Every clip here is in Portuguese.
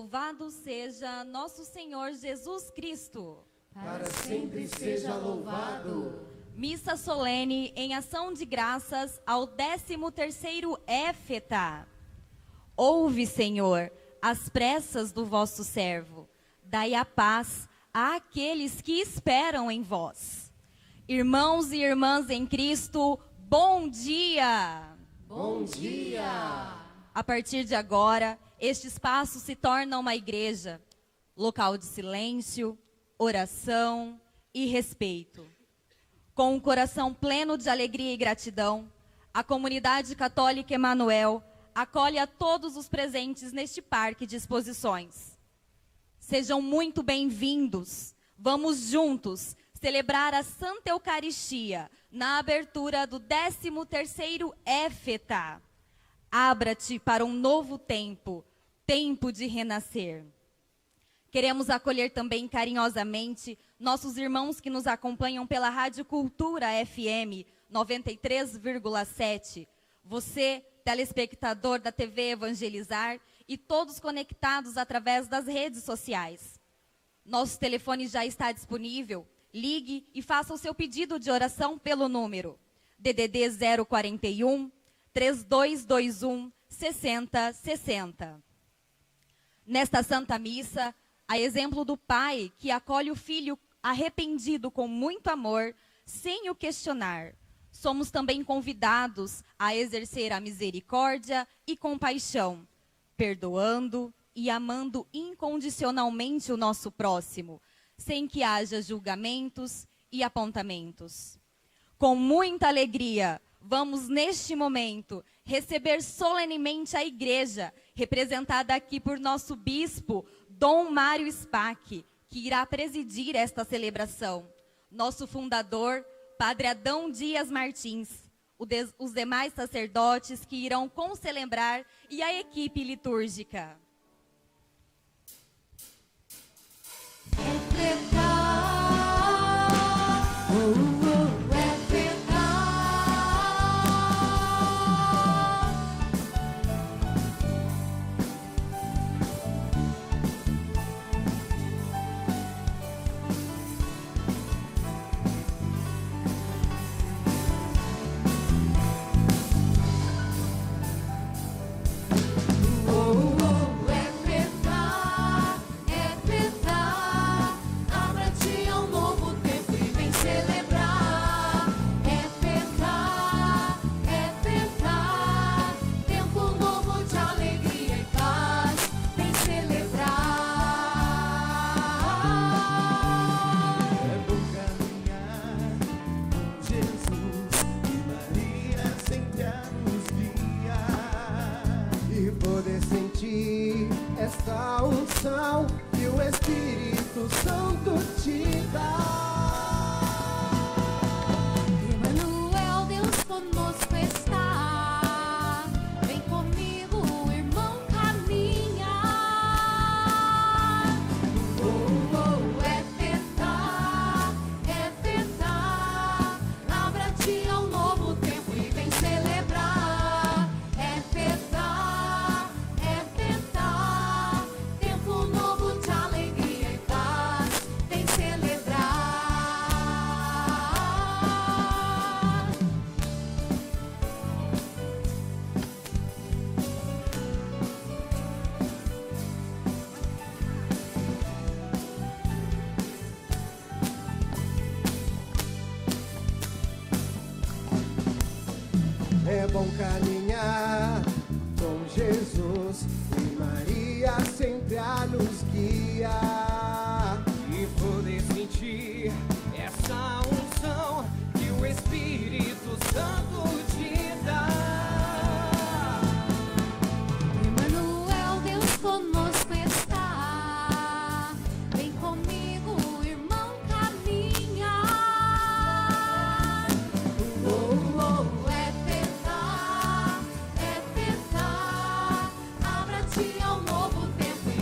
Louvado seja nosso Senhor Jesus Cristo. Para sempre seja louvado. Missa solene em ação de graças ao 13º Éfeta. Ouve, Senhor, as pressas do vosso servo. Dai a paz àqueles que esperam em vós. Irmãos e irmãs em Cristo, bom dia! Bom dia! A partir de agora, este espaço se torna uma igreja, local de silêncio, oração e respeito. Com um coração pleno de alegria e gratidão, a comunidade católica Emanuel acolhe a todos os presentes neste parque de exposições. Sejam muito bem-vindos. Vamos juntos celebrar a Santa Eucaristia na abertura do 13º Éfeta. Abra-te para um novo tempo, tempo de renascer. Queremos acolher também carinhosamente nossos irmãos que nos acompanham pela Rádio Cultura FM 93,7. Você, telespectador da TV Evangelizar, e todos conectados através das redes sociais. Nosso telefone já está disponível. Ligue e faça o seu pedido de oração pelo número DDD 041 3221 6060. Nesta Santa Missa, a exemplo do pai que acolhe o filho arrependido com muito amor, sem o questionar, somos também convidados a exercer a misericórdia e compaixão, perdoando e amando incondicionalmente o nosso próximo, sem que haja julgamentos e apontamentos. Com muita alegria, vamos neste momento receber solenemente a igreja, representada aqui por nosso bispo, Dom Mário Spack, que irá presidir esta celebração. Nosso fundador, Padre Adão Dias Martins, os demais sacerdotes que irão concelebrar e a equipe litúrgica. Esta unção que o Espírito Santo te dá. Emanuel, Deus conosco está. Vem comigo, irmão, caminha. Éfeta, abra-te ao novo tempo e vem celebrar. Éfeta, tempo novo de alegria e paz, vem celebrar. É bom caminhar com Jesus e Maria sempre a nos guiar. E poder sentir essa unção que o Espírito Santo te dá. Emanuel, Deus conosco está. Vem comigo, irmão, caminha. Éfeta, abra-te ao novo tempo e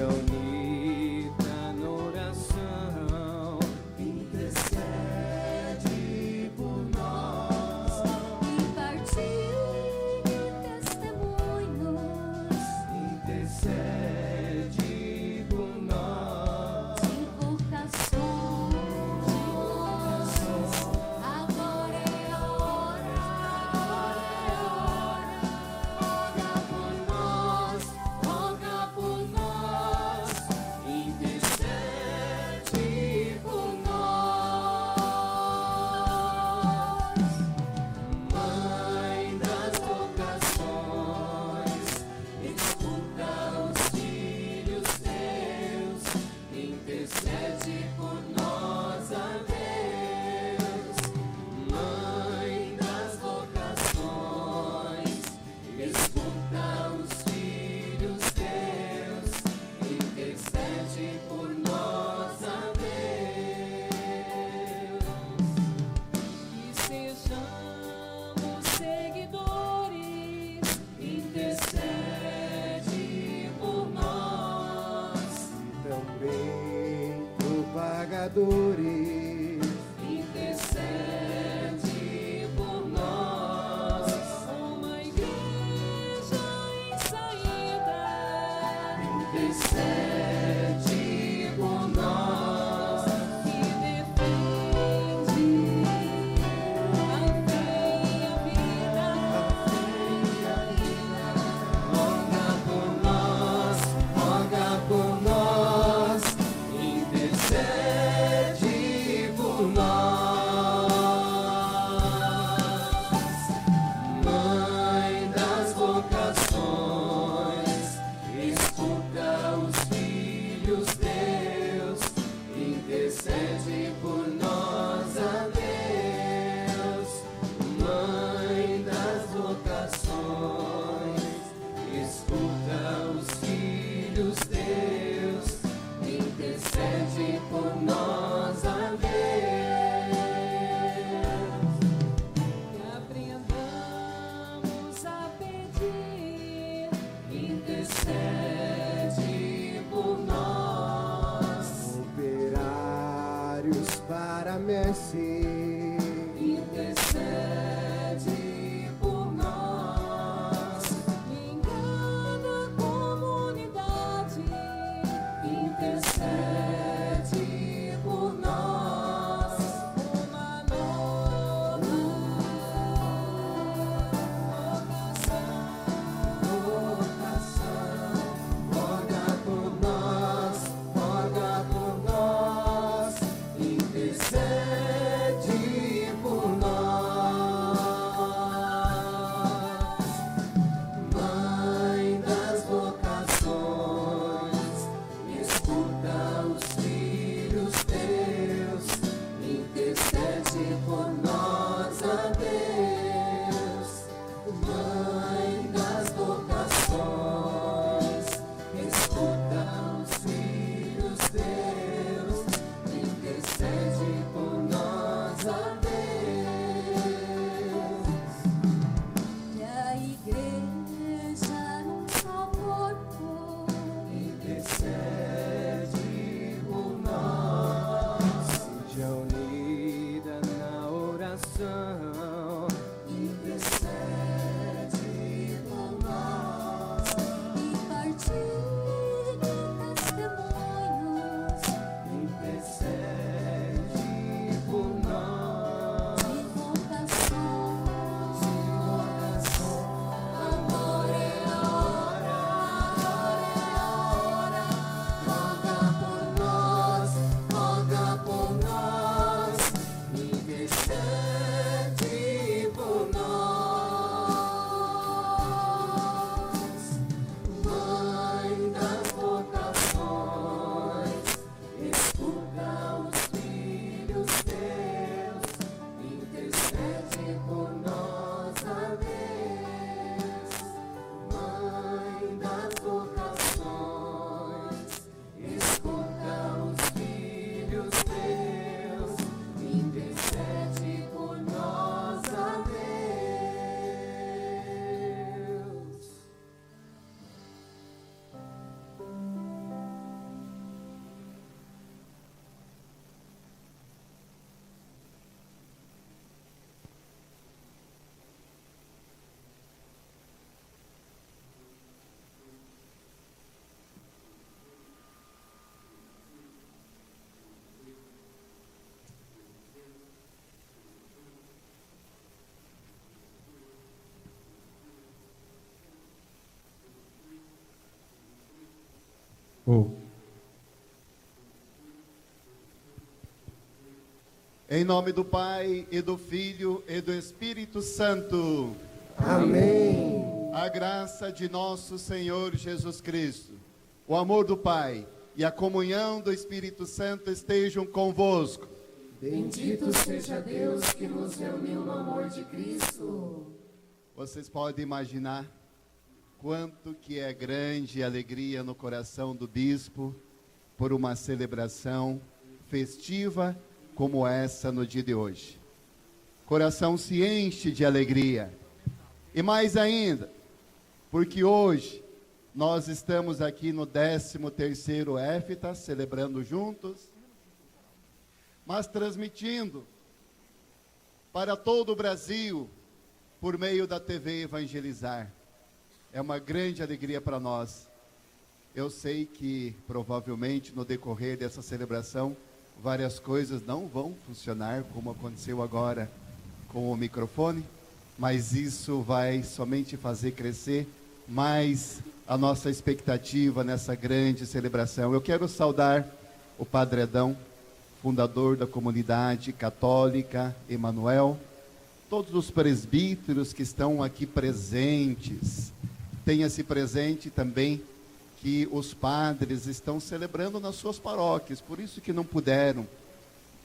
unida na oração, intercede por nós. E partilhe testemunhos, Intercede por nós. invocações. Agora é a hora, roga por nós, intercede por nós. Mãe das vocações, escuta os filhos teus, intercede por nós, a Deus. Mãe das vocações, escuta os filhos teus, intercede por nós, a Deus. Que sejamos seguidores, intercede por nós. Também propagadores, Intercede por nós. Uma igreja em saída. intercede por nós. Que defende a fé e a vida. Roga por nós, intercede por nós. Mãe das vocações, escuta os filhos teus, intercede por nós, a Deus. Mãe das vocações, escuta os filhos teus, intercede por nós, a Deus. Que aprendamos a pedir. Intercede por nós. Operários para Messi, intercede por nós. Em cada comunidade. Em nome do Pai, e do Filho, e do Espírito Santo. Amém. A graça de nosso Senhor Jesus Cristo, o amor do Pai e a comunhão do Espírito Santo estejam convosco. Bendito seja Deus que nos reuniu no amor de Cristo. Vocês podem imaginar quanto que é grande a alegria no coração do bispo por uma celebração festiva como essa no dia de hoje. Coração se enche de alegria. E mais ainda, porque hoje nós estamos aqui no 13º EFTA, celebrando juntos, mas transmitindo para todo o Brasil por meio da TV Evangelizar. É uma grande alegria para nós. Eu sei que provavelmente no decorrer dessa celebração várias coisas não vão funcionar como aconteceu agora com o microfone, mas isso vai somente fazer crescer mais a nossa expectativa nessa grande celebração. Eu quero saudar o Padre Edão, fundador da comunidade católica Emanuel, todos os presbíteros que estão aqui presentes. Tenha-se presente também que os padres estão celebrando nas suas paróquias, por isso que não puderam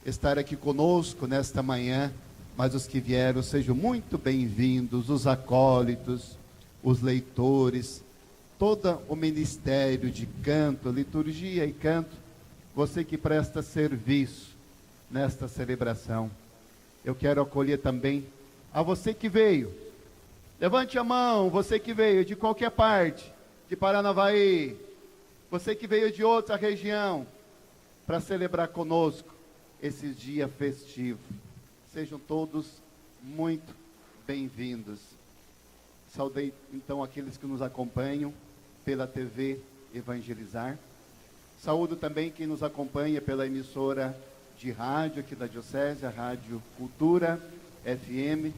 estar aqui conosco nesta manhã, mas os que vieram sejam muito bem-vindos, os acólitos, os leitores, todo o ministério de canto, liturgia e canto, você que presta serviço nesta celebração. Eu quero acolher também a você que veio. Levante a mão, você que veio de qualquer parte, de Paranavaí, você que veio de outra região, para celebrar conosco esse dia festivo. Sejam todos muito bem-vindos. Saudei então aqueles que nos acompanham pela TV Evangelizar. Saúdo também quem nos acompanha pela emissora de rádio aqui da Diocese, a Rádio Cultura FM,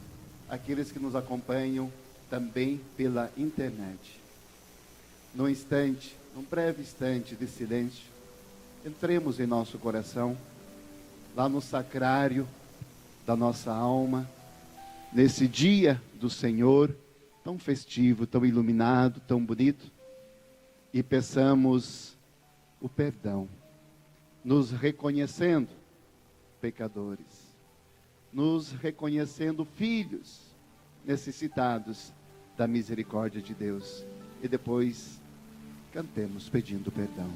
aqueles que nos acompanham também pela internet. Num instante, num breve instante de silêncio, entremos em nosso coração, lá no sacrário da nossa alma, nesse dia do Senhor, tão festivo, tão iluminado, tão bonito, e peçamos o perdão, nos reconhecendo pecadores, nos reconhecendo filhos necessitados da misericórdia de Deus, e depois cantemos pedindo perdão.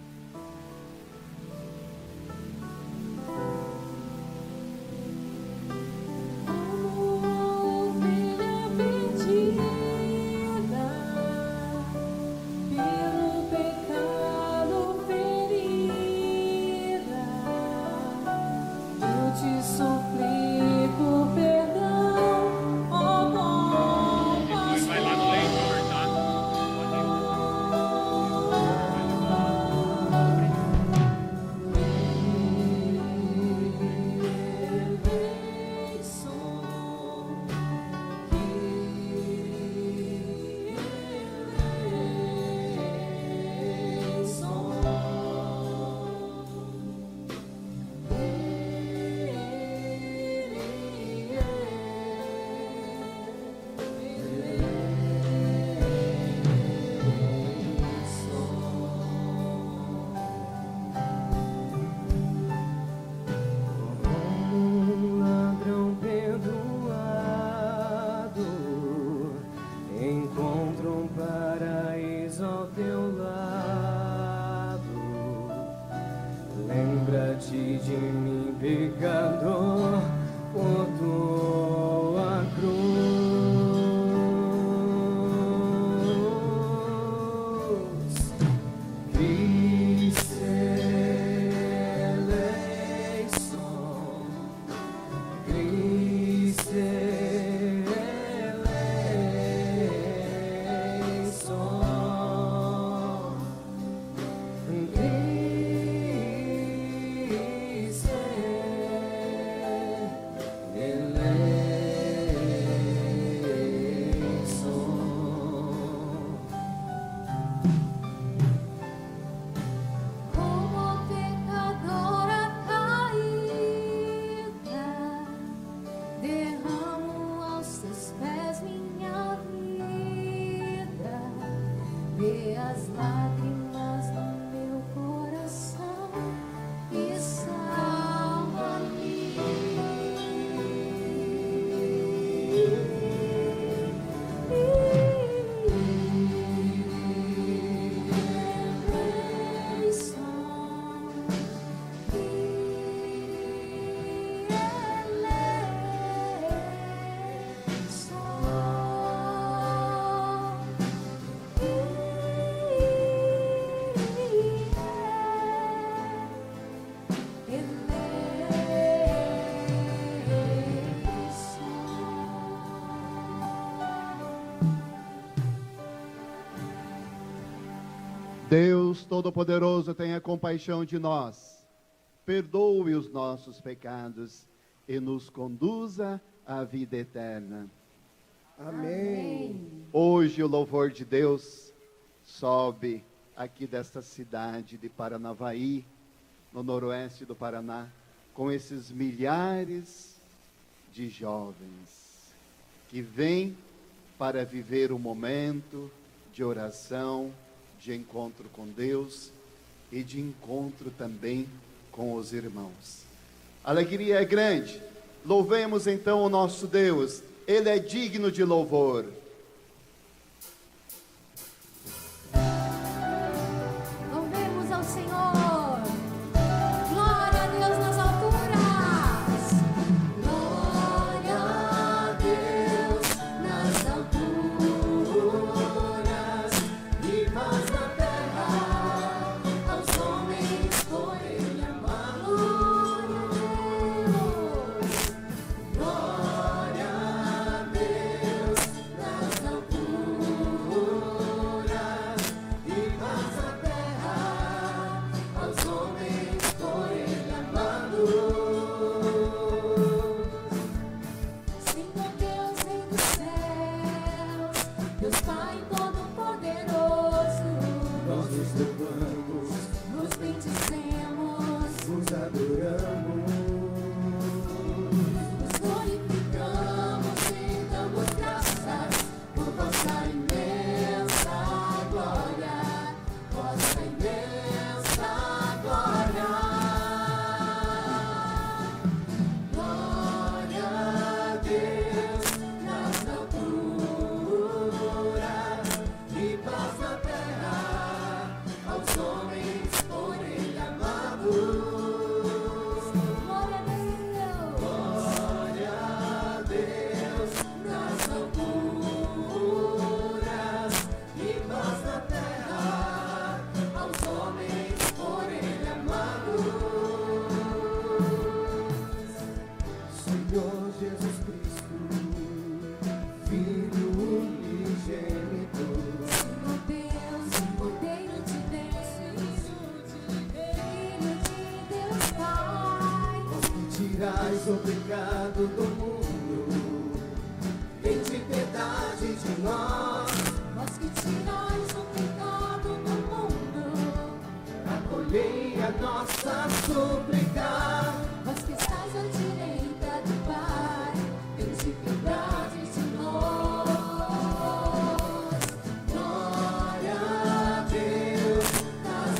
Ele Deus Todo-Poderoso tenha compaixão de nós, perdoe os nossos pecados e nos conduza à vida eterna. Amém. Hoje o louvor de Deus sobe aqui desta cidade de Paranavaí, no noroeste do Paraná, com esses milhares de jovens que vêm para viver um momento de oração, de encontro com Deus e de encontro também com os irmãos. A alegria é grande. Louvemos então o nosso Deus. Ele é digno de louvor. Louvemos ao Senhor. Glória a Deus nas alturas. Glória a Deus nas alturas. E paz na terra aos homens por Ele amados. Glória a Deus nas alturas. E paz na terra aos homens por Ele amados. Senhor Deus, Rei dos céus, Deus Pai Todo-Poderoso, Nós nos louvamos, nos bendizemos, nos adoramos. nos glorificamos e damos graças por vossa imensa glória, vossa imensa glória. Glória a Deus nas alturas e paz na terra aos homens por Ele amados. Glória a Deus. Glória a Deus nas alturas e paz na terra aos homens por Ele amados. Senhor Jesus Cristo, Filho unigênito, Senhor Deus, Cordeiro de Deus, Filho de Deus Pai, que tirais o pecado do mundo, tende piedade de nós, vós que tirais o pecado do mundo, acolhei a nossa súplica. vós que estáis à direita do Pai, tende piedade de nós. Glória a Deus nas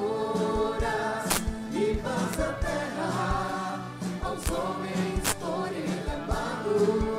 alturas e paz na terra aos homens por Ele amados.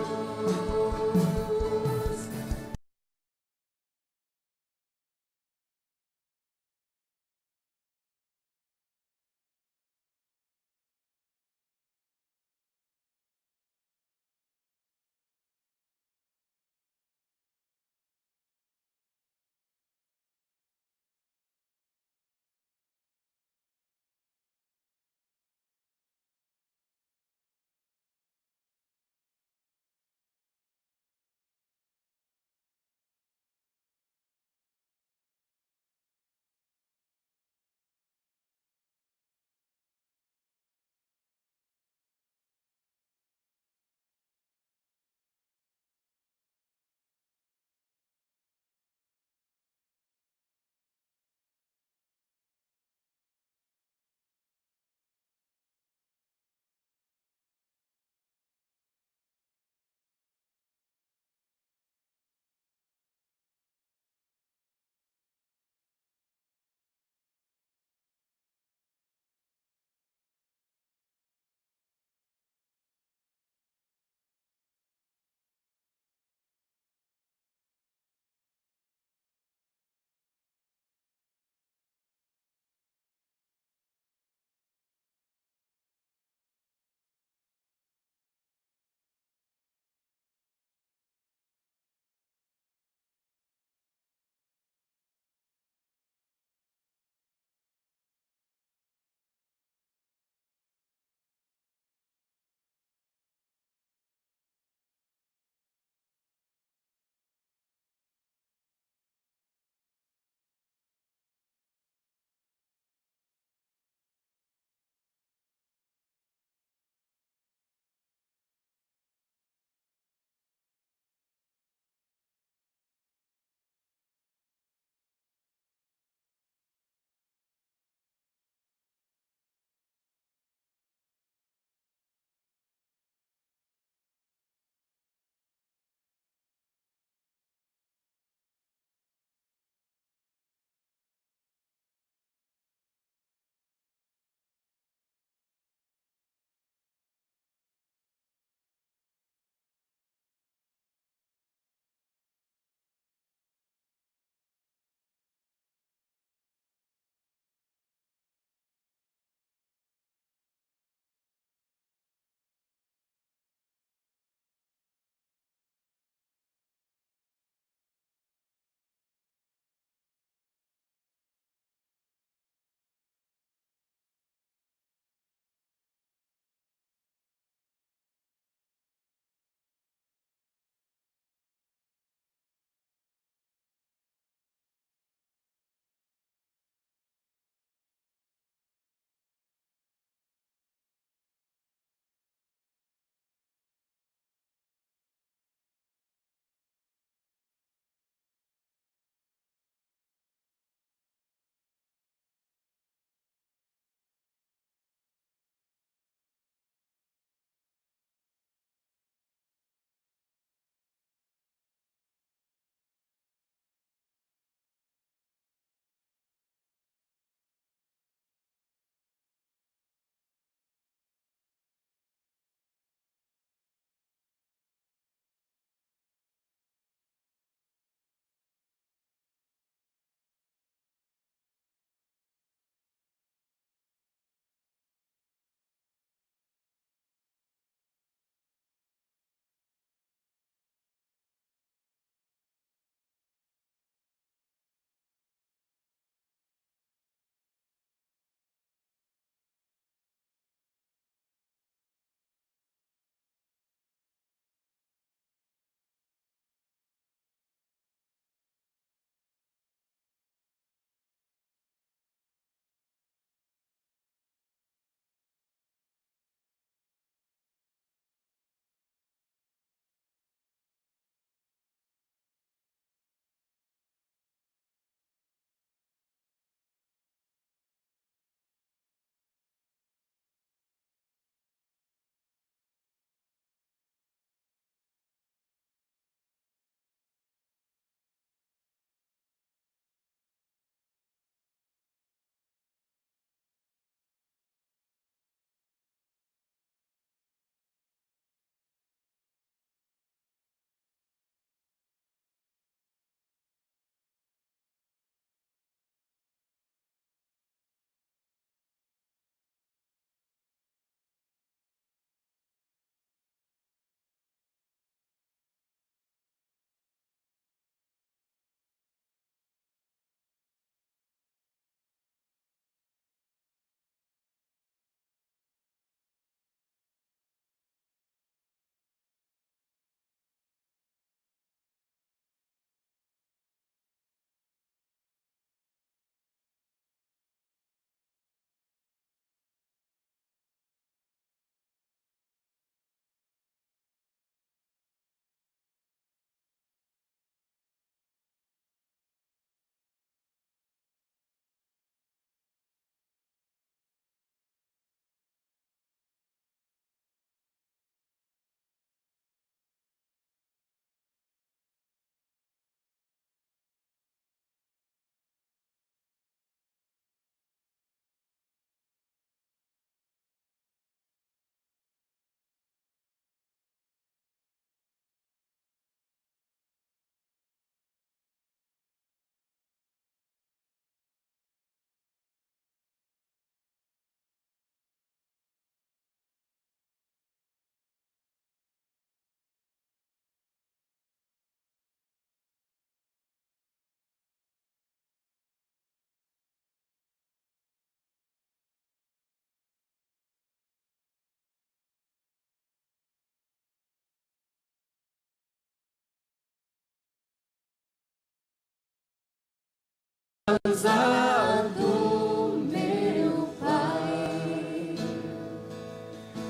do meu Pai.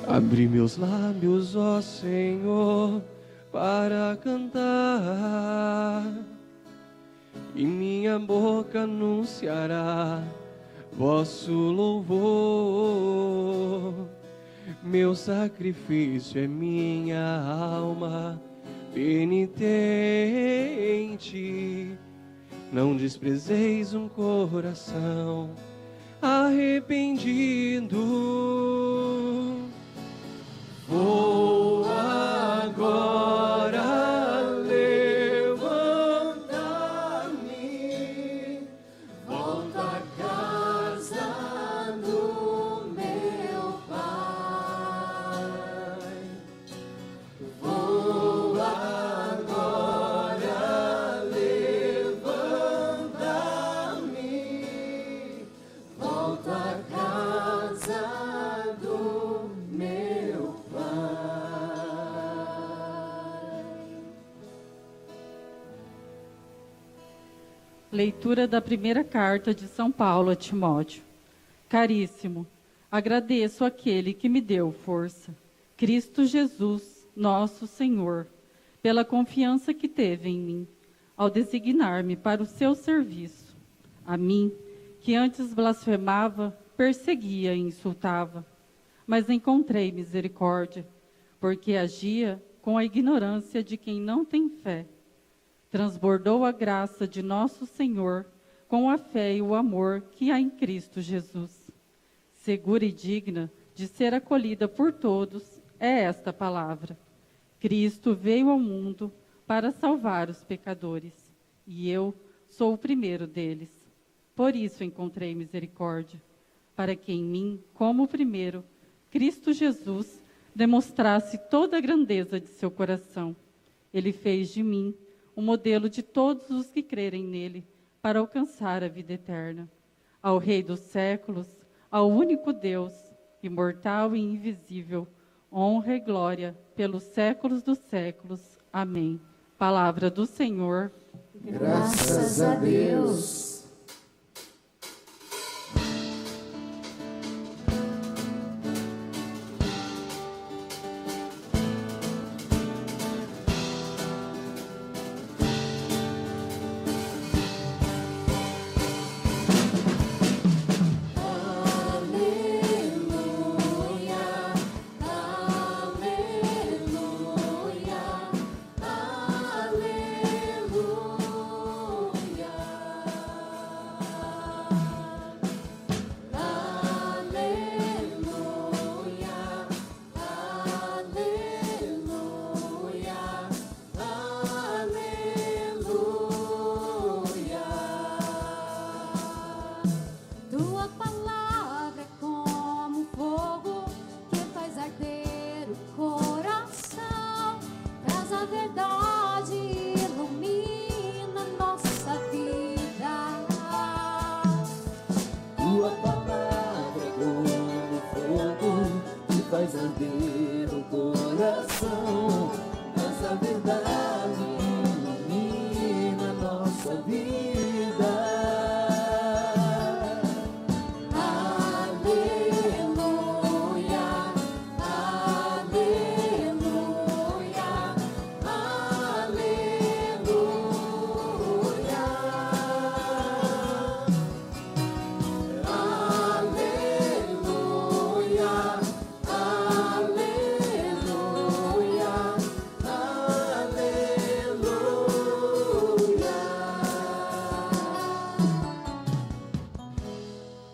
Abri meus lábios, ó Senhor, para cantar, e minha boca anunciará vosso louvor. Meu sacrifício é minha alma penitente. Não desprezeis um coração arrependido. Vou agora levantar-me, volto à casa do meu Pai. Vou agora levantar-me, volto à casa do meu Pai. Leitura da primeira carta de São Paulo a Timóteo. Caríssimo, agradeço àquele que me deu força, Cristo Jesus, nosso Senhor, pela confiança que teve em mim, ao designar-me para o seu serviço. A mim, que antes blasfemava, perseguia e insultava, mas encontrei misericórdia, porque agia com a ignorância de quem não tem fé. Transbordou a graça de nosso Senhor com a fé e o amor que há em Cristo Jesus. Segura e digna de ser acolhida por todos é esta palavra. Cristo veio ao mundo para salvar os pecadores, e eu sou o primeiro deles. Por isso encontrei misericórdia, para que em mim, como o primeiro, Cristo Jesus demonstrasse toda a grandeza de seu coração. Ele fez de mim o modelo de todos os que crerem nele, para alcançar a vida eterna. Ao Rei dos séculos, ao único Deus, imortal e invisível, honra e glória pelos séculos dos séculos. Amém. Palavra do Senhor. Graças a Deus.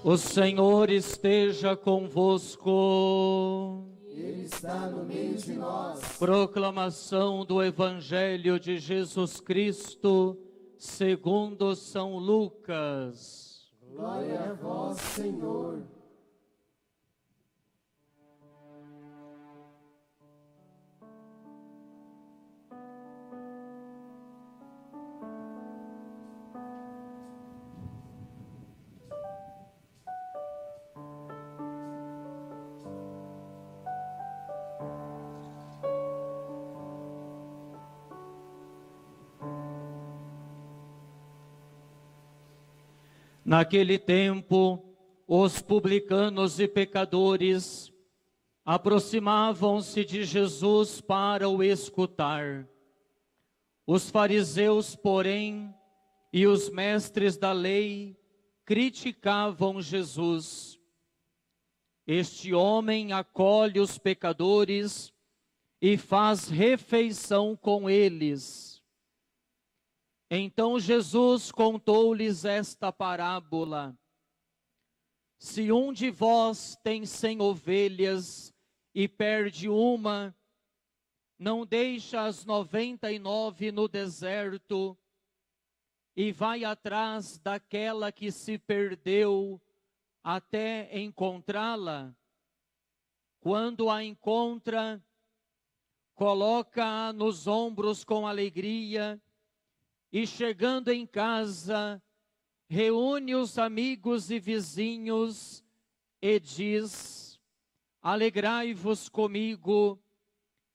O Senhor esteja convosco. Ele está no meio de nós. Proclamação do Evangelho de Jesus Cristo, segundo São Lucas. Glória a vós, Senhor. Naquele tempo, os publicanos e pecadores aproximavam-se de Jesus para o escutar. Os fariseus, porém, e os mestres da lei criticavam Jesus. Este homem acolhe os pecadores e faz refeição com eles. Então Jesus contou-lhes esta parábola. Se um de vós tem 100 ovelhas e perde uma, não deixa as 99 no deserto e vai atrás daquela que se perdeu até encontrá-la. Quando a encontra, coloca-a nos ombros com alegria e, chegando em casa, reúne os amigos e vizinhos e diz: alegrai-vos comigo,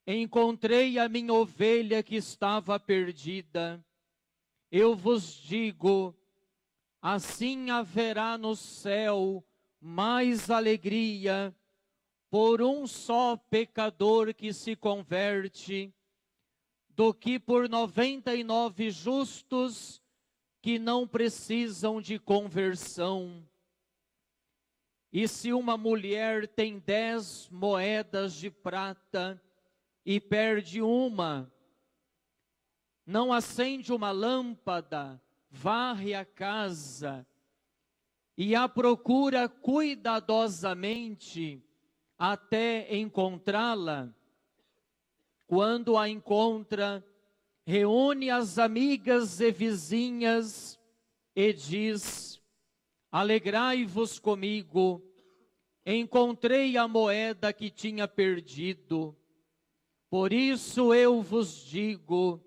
encontrei a minha ovelha que estava perdida. Eu vos digo, assim haverá no céu mais alegria por um só pecador que se converte, do que por 99 justos que não precisam de conversão. E se uma mulher tem 10 moedas de prata e perde uma, não acende uma lâmpada, varre a casa e a procura cuidadosamente até encontrá-la? Quando a encontra, reúne as amigas e vizinhas e diz: alegrai-vos comigo, encontrei a moeda que tinha perdido. Por isso eu vos digo,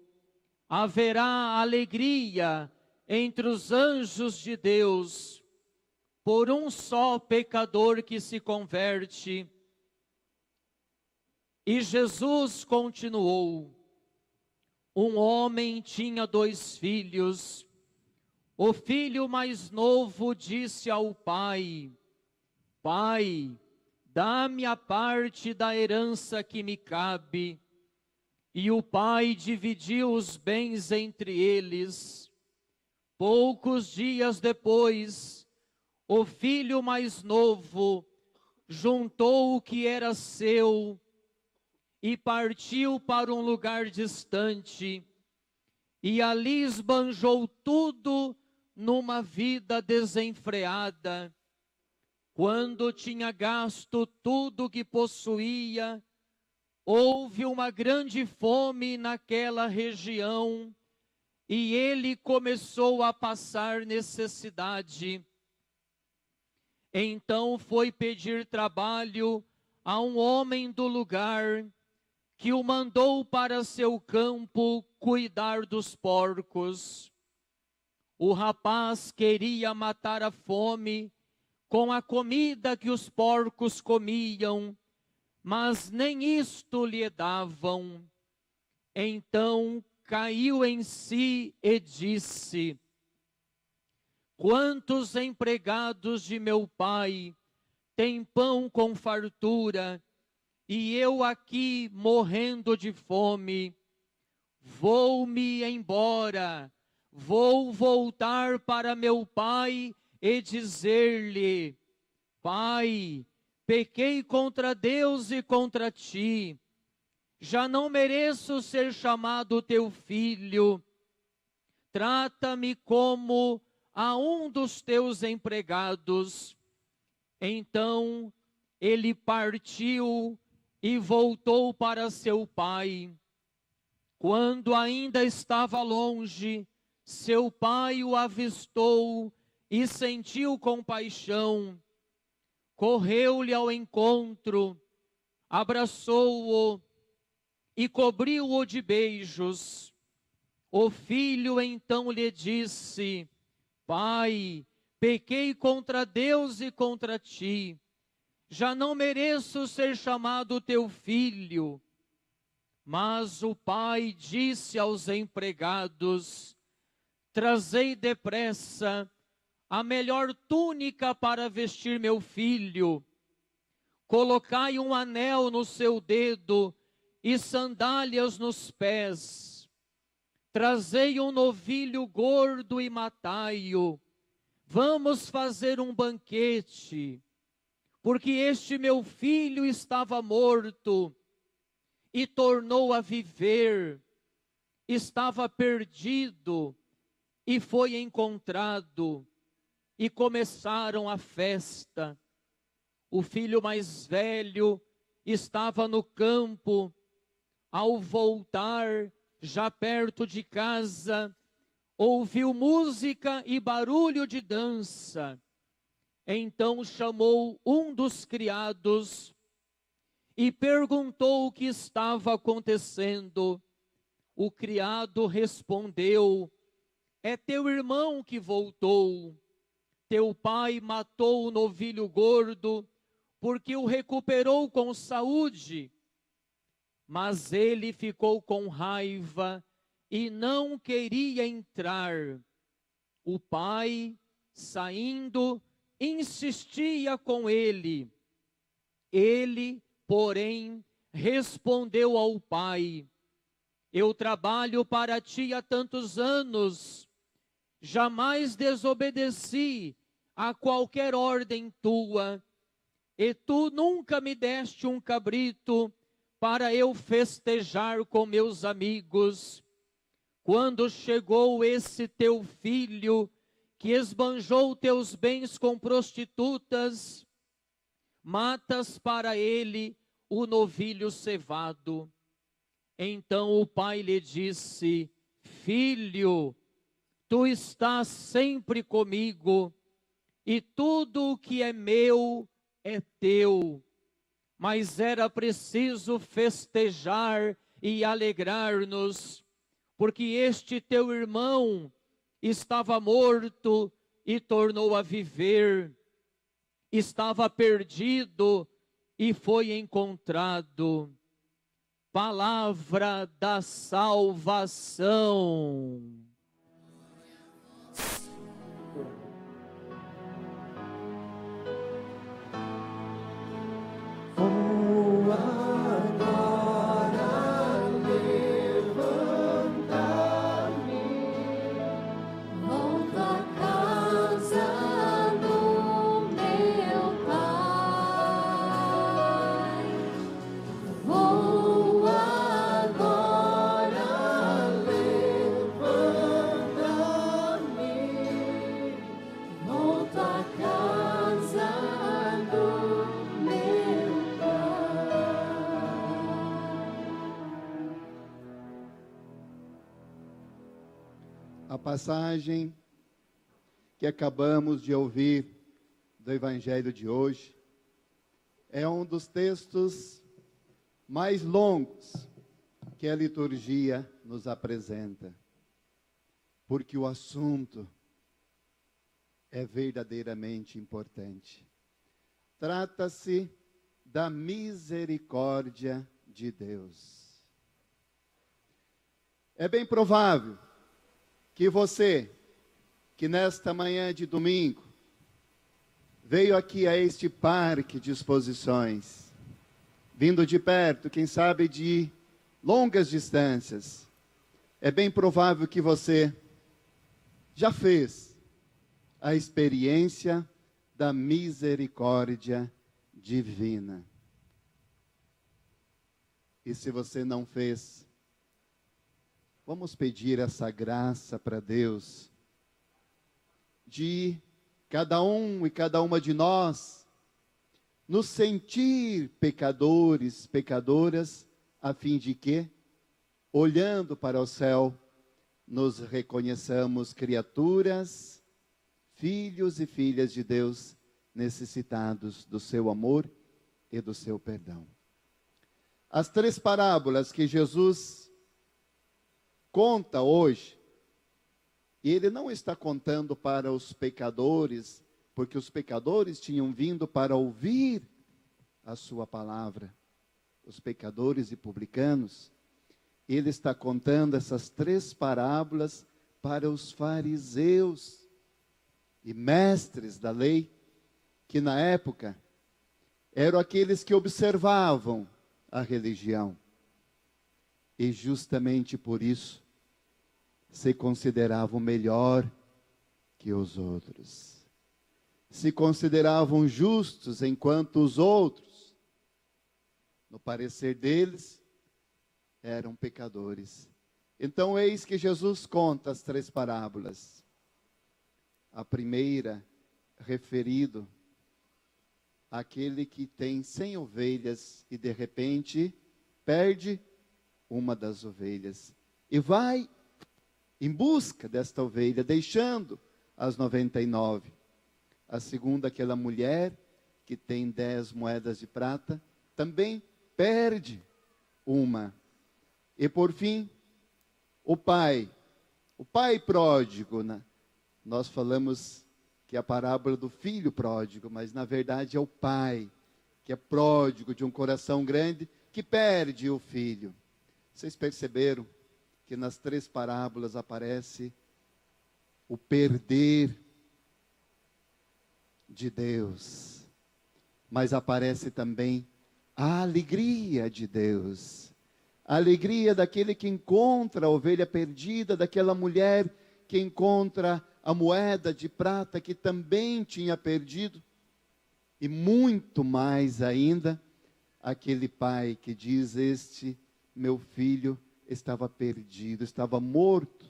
haverá alegria entre os anjos de Deus por um só pecador que se converte. E Jesus continuou: um homem tinha 2 filhos. O filho mais novo disse ao pai: Pai, dá-me a parte da herança que me cabe. E o pai dividiu os bens entre eles. Poucos dias depois, o filho mais novo juntou o que era seu e partiu para um lugar distante, e ali esbanjou tudo numa vida desenfreada. Quando tinha gasto tudo que possuía, houve uma grande fome naquela região, e ele começou a passar necessidade. Então foi pedir trabalho a um homem do lugar, que o mandou para seu campo cuidar dos porcos. O rapaz queria matar a fome com a comida que os porcos comiam, mas nem isto lhe davam. Então caiu em si e disse: quantos empregados de meu pai têm pão com fartura, e eu aqui morrendo de fome? Vou-me embora, vou voltar para meu pai e dizer-lhe: Pai, pequei contra Deus e contra ti, já não mereço ser chamado teu filho. Trata-me como a um dos teus empregados. Então ele partiu e voltou para seu pai. Quando ainda estava longe, seu pai o avistou e sentiu compaixão. Correu-lhe ao encontro, abraçou-o e cobriu-o de beijos. O filho então lhe disse: Pai, pequei contra Deus e contra ti, já não mereço ser chamado teu filho. Mas o pai disse aos empregados: Trazei depressa a melhor túnica para vestir meu filho. Colocai um anel no seu dedo e sandálias nos pés. Trazei um novilho gordo e matai-o. Vamos fazer um banquete, porque este meu filho estava morto e tornou a viver, estava perdido e foi encontrado. E começaram a festa. O filho mais velho estava no campo. Ao voltar, já perto de casa, ouviu música e barulho de dança. Então chamou um dos criados e perguntou o que estava acontecendo. O criado respondeu: é teu irmão que voltou. Teu pai matou o novilho gordo, porque o recuperou com saúde. Mas ele ficou com raiva e não queria entrar. O pai, saindo, insistia com ele. Ele, porém, respondeu ao pai: eu trabalho para ti há tantos anos, jamais desobedeci a qualquer ordem tua, e tu nunca me deste um cabrito para eu festejar com meus amigos. Quando chegou esse teu filho, que esbanjou teus bens com prostitutas, matas para ele o novilho cevado. Então o pai lhe disse: filho, tu estás sempre comigo, e tudo o que é meu é teu. Mas era preciso festejar e alegrar-nos, porque este teu irmão estava morto e tornou a viver, estava perdido e foi encontrado. Palavra da salvação. Vou agora levantar-me, volto à casa do meu pai. Vou agora levantar-me, volto à casa do meu A passagem que acabamos de ouvir do Evangelho de hoje é um dos textos mais longos que a liturgia nos apresenta, porque o assunto é verdadeiramente importante. Trata-se da misericórdia de Deus. É bem provável que você, que nesta manhã de domingo, veio aqui a este parque de exposições, vindo de perto, quem sabe de longas distâncias, é bem provável que você já fez a experiência da misericórdia divina. E se você não fez, vamos pedir essa graça para Deus, de cada um e cada uma de nós, nos sentir pecadores, pecadoras, a fim de que, olhando para o céu, nos reconheçamos criaturas, filhos e filhas de Deus, necessitados do seu amor e do seu perdão. As 3 parábolas que Jesus conta hoje, e ele não está contando para os pecadores, porque os pecadores tinham vindo para ouvir a sua palavra, os pecadores e publicanos. Ele está contando essas 3 parábolas para os fariseus, e mestres da lei, que na época eram aqueles que observavam a religião. E justamente por isso se consideravam melhor que os outros. Se consideravam justos enquanto os outros, no parecer deles, eram pecadores. Então eis que Jesus conta as 3 parábolas. A primeira, referido àquele que tem 100 ovelhas e de repente perde uma das ovelhas. E vai em busca desta ovelha, deixando as 99. A segunda, aquela mulher que tem 10 moedas de prata, também perde uma. E por fim, o pai pródigo, né? Nós falamos que é a parábola do filho pródigo, mas na verdade é o pai, que é pródigo de um coração grande, que perde o filho. Vocês perceberam que nas 3 parábolas aparece o perder de Deus, mas aparece também a alegria de Deus, a alegria daquele que encontra a ovelha perdida, daquela mulher que encontra a moeda de prata que também tinha perdido, e muito mais ainda, aquele pai que diz: este meu filho estava perdido, estava morto,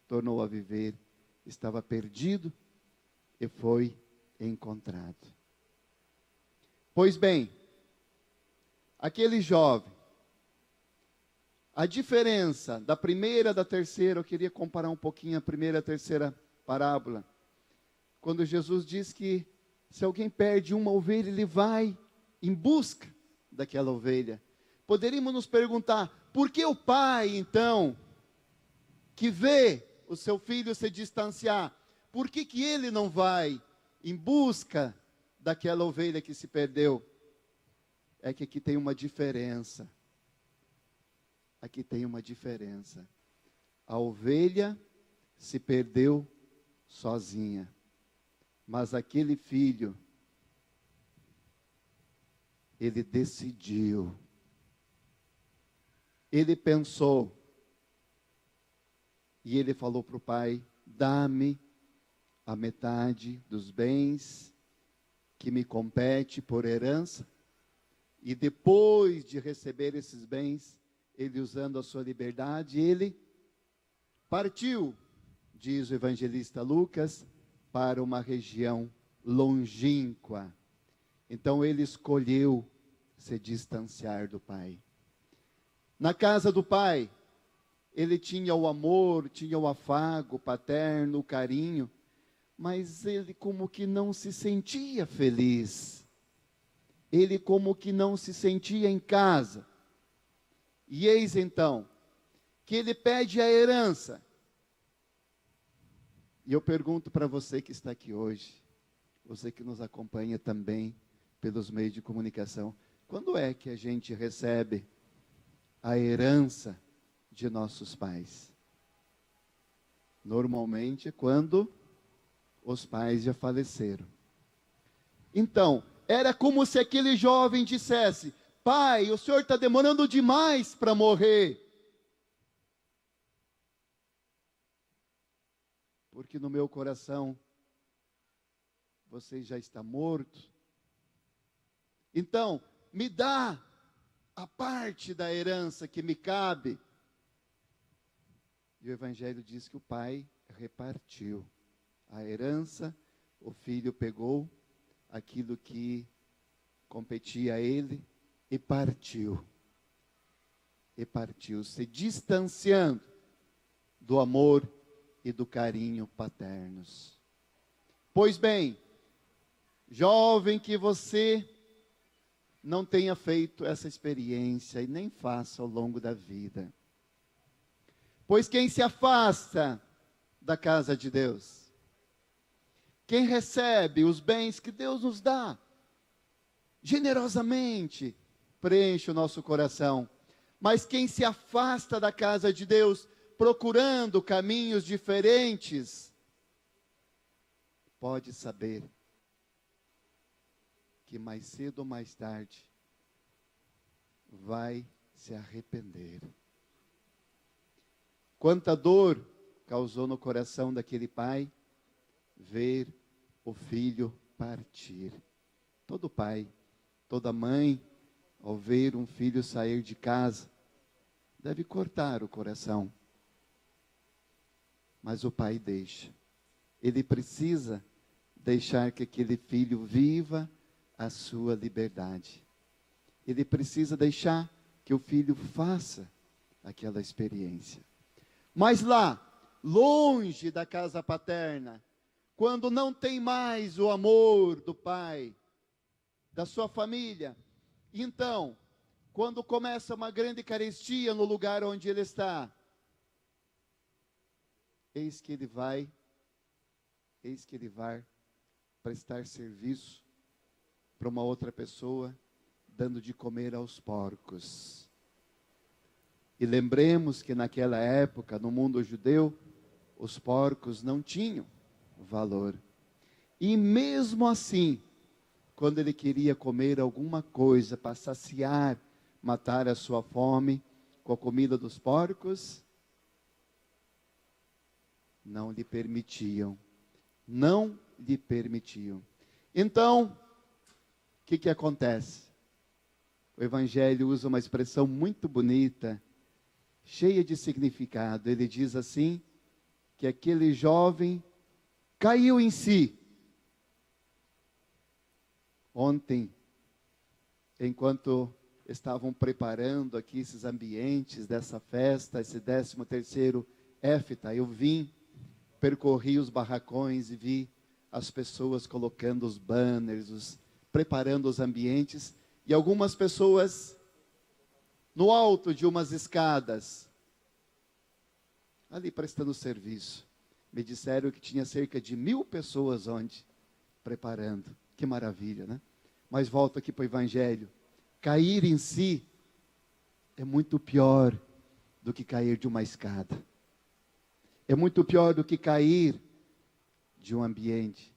tornou a viver, estava perdido e foi encontrado. Pois bem, aquele jovem, a diferença da primeira e da terceira, eu queria comparar um pouquinho a primeira e a terceira parábola, quando Jesus diz que se alguém perde uma ovelha, ele vai em busca daquela ovelha. Poderíamos nos perguntar, por que o pai, então, que vê o seu filho se distanciar, por que ele não vai em busca daquela ovelha que se perdeu? É que aqui tem uma diferença. Aqui tem uma diferença. A ovelha se perdeu sozinha, mas aquele filho, ele decidiu, ele pensou, e ele falou para o pai: dá-me a metade dos bens que me compete por herança, e depois de receber esses bens, ele, usando a sua liberdade, ele partiu, diz o evangelista Lucas, para uma região longínqua. Então ele escolheu se distanciar do pai. Na casa do pai, ele tinha o amor, tinha o afago paterno, o carinho, mas ele como que não se sentia feliz. Ele como que não se sentia em casa. E eis então, que ele pede a herança. E eu pergunto para você que está aqui hoje, você que nos acompanha também pelos meios de comunicação, quando é que a gente recebe a herança de nossos pais? Normalmente é quando os pais já faleceram. Então, era como se aquele jovem dissesse: pai, o senhor está demorando demais para morrer. Porque no meu coração, você já está morto. Então, me dá a parte da herança que me cabe. E o Evangelho diz que o pai repartiu a herança, o filho pegou aquilo que competia a ele e partiu. E partiu, se distanciando do amor e do carinho paternos. Pois bem, jovem, que você não tenha feito essa experiência e nem faça ao longo da vida. Pois quem se afasta da casa de Deus, quem recebe os bens que Deus nos dá, generosamente, preenche o nosso coração. Mas quem se afasta da casa de Deus, procurando caminhos diferentes, pode saber que mais cedo ou mais tarde vai se arrepender. Quanta dor causou no coração daquele pai ver o filho partir. Todo pai, toda mãe, ao ver um filho sair de casa, deve cortar o coração. Mas o pai deixa. Ele precisa deixar que aquele filho viva a sua liberdade. Ele precisa deixar que o filho faça aquela experiência. Mas lá, longe da casa paterna, quando não tem mais o amor do pai, da sua família, então, quando começa uma grande carestia no lugar onde ele está, eis que ele vai prestar serviço para uma outra pessoa, dando de comer aos porcos. E lembremos que naquela época, no mundo judeu, os porcos não tinham valor. E mesmo assim, quando ele queria comer alguma coisa para saciar, matar a sua fome com a comida dos porcos, não lhe permitiam. Não lhe permitiam. Então, o que acontece? O Evangelho usa uma expressão muito bonita, cheia de significado. Ele diz assim, que aquele jovem caiu em si. Ontem, enquanto estavam preparando aqui esses ambientes dessa festa, esse 13º Éfita, eu percorri os barracões e vi as pessoas colocando os banners, preparando os ambientes, e algumas pessoas no alto de umas escadas, ali prestando serviço. Me disseram que tinha cerca de 1000 pessoas onde, preparando. Que maravilha, né? Mas volto aqui para o Evangelho. Cair em si é muito pior do que cair de uma escada. É muito pior do que cair de um ambiente.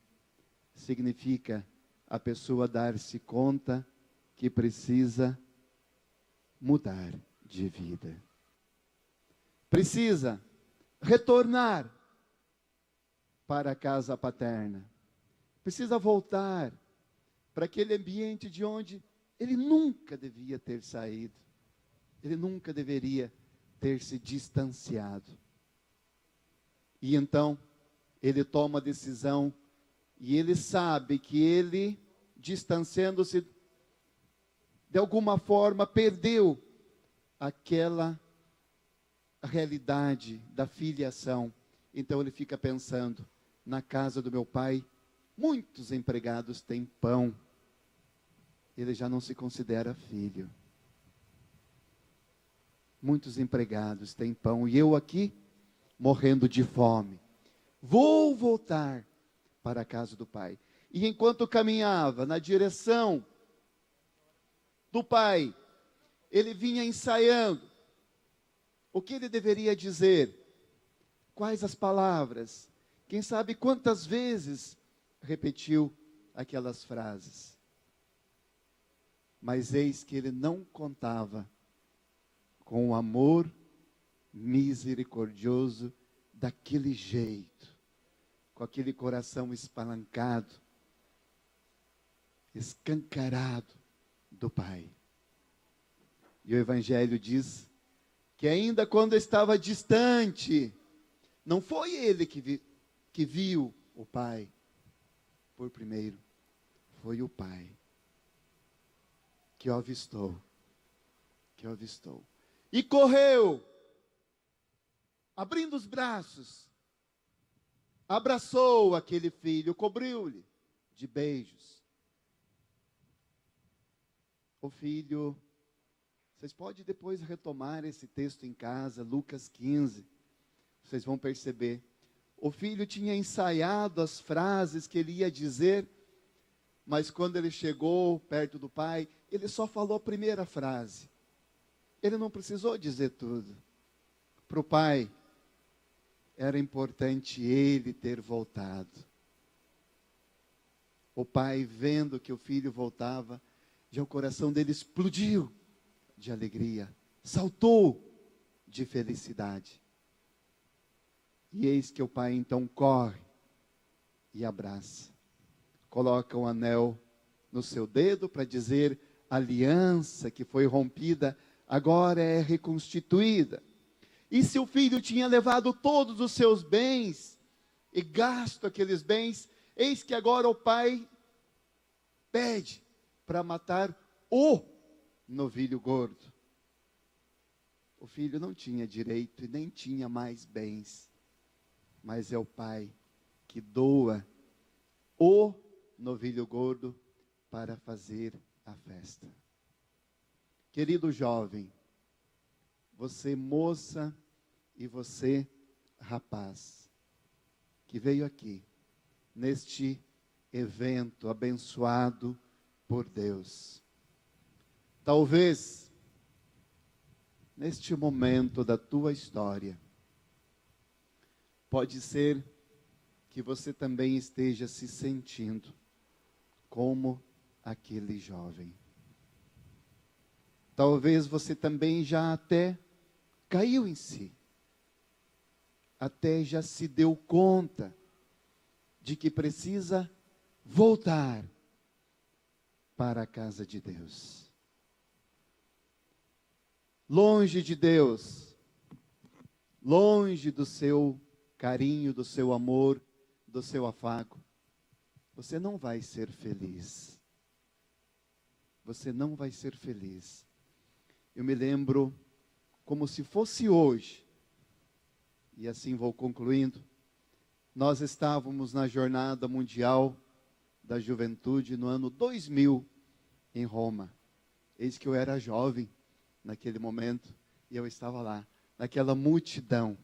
Significa a pessoa dar-se conta que precisa mudar de vida. Precisa retornar para a casa paterna. Precisa voltar para aquele ambiente de onde ele nunca devia ter saído. Ele nunca deveria ter se distanciado. E então, ele toma a decisão e ele sabe que ele, distanciando-se, de alguma forma, perdeu aquela realidade da filiação. Então ele fica pensando, na casa do meu pai, muitos empregados têm pão. Ele já não se considera filho. Muitos empregados têm pão e eu aqui, morrendo de fome. Vou voltar para a casa do pai. E enquanto caminhava na direção do pai, ele vinha ensaiando o que ele deveria dizer, quais as palavras, quem sabe quantas vezes repetiu aquelas frases. Mas eis que ele não contava com o amor misericordioso daquele jeito, com aquele coração espalancado, escancarado do Pai. E o Evangelho diz que ainda quando estava distante, não foi ele que viu o Pai por primeiro, foi o Pai que o avistou, e correu, abrindo os braços, abraçou aquele filho, cobriu-lhe de beijos. O filho, vocês podem depois retomar esse texto em casa, Lucas 15, vocês vão perceber. O filho tinha ensaiado as frases que ele ia dizer, mas quando ele chegou perto do pai, ele só falou a primeira frase. Ele não precisou dizer tudo. Para o pai, era importante ele ter voltado. O pai, vendo que o filho voltava, já o coração dele explodiu de alegria, saltou de felicidade. E eis que o pai então corre e abraça. Coloca um anel no seu dedo para dizer: a aliança que foi rompida agora é reconstituída. E se o filho tinha levado todos os seus bens e gasto aqueles bens, eis que agora o pai pede para matar o novilho gordo. O filho não tinha direito e nem tinha mais bens, mas é o pai que doa o novilho gordo para fazer a festa. Querido jovem, você moça e você rapaz, que veio aqui, neste evento abençoado por Deus. Talvez, neste momento da tua história, pode ser que você também esteja se sentindo como aquele jovem. Talvez você também já até caiu em si, até já se deu conta de que precisa voltar para a casa de Deus. Longe de Deus, longe do seu carinho, do seu amor, do seu afago, você não vai ser feliz. Você não vai ser feliz. Eu me lembro como se fosse hoje, e assim vou concluindo. Nós estávamos na Jornada Mundial da Juventude no ano 2000 em Roma. Eis que eu era jovem naquele momento e eu estava lá, naquela multidão.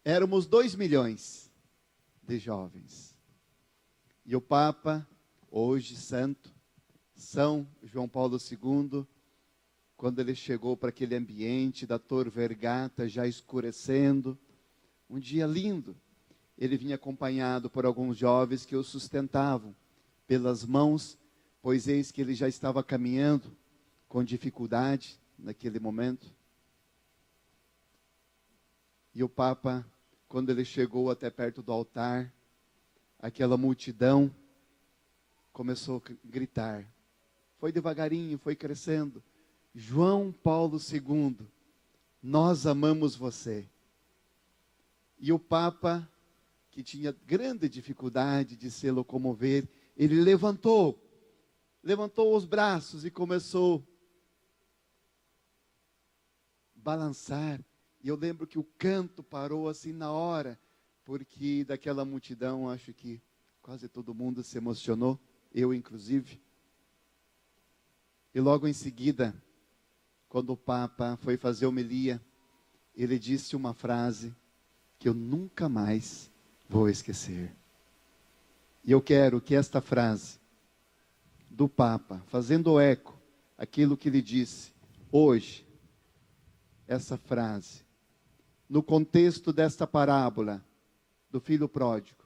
Éramos 2 milhões de jovens. E o Papa, hoje santo, São João Paulo II, quando ele chegou para aquele ambiente da Tor Vergata, já escurecendo, um dia lindo, ele vinha acompanhado por alguns jovens que o sustentavam pelas mãos, pois eis que ele já estava caminhando com dificuldade naquele momento. E o Papa, quando ele chegou até perto do altar, aquela multidão começou a gritar. Foi devagarinho, foi crescendo. João Paulo II, nós amamos você. E o Papa, que tinha grande dificuldade de se locomover, ele levantou os braços e começou a balançar. E eu lembro que o canto parou assim na hora, porque daquela multidão, acho que quase todo mundo se emocionou, eu inclusive. E logo em seguida, quando o Papa foi fazer homilia, ele disse uma frase que eu nunca mais vou esquecer. E eu quero que esta frase do Papa, fazendo eco aquilo que ele disse hoje, essa frase, no contexto desta parábola do filho pródigo,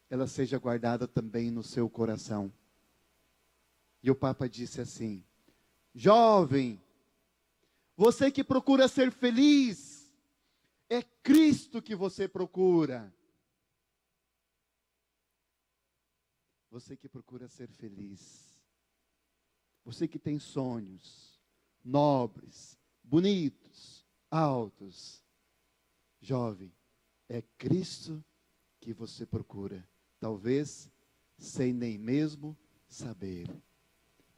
ela seja guardada também no seu coração. E o Papa disse assim: jovem, você que procura ser feliz, é Cristo que você procura. Você que procura ser feliz, você que tem sonhos nobres, bonitos, altos, jovem, é Cristo que você procura. Talvez sem nem mesmo saber.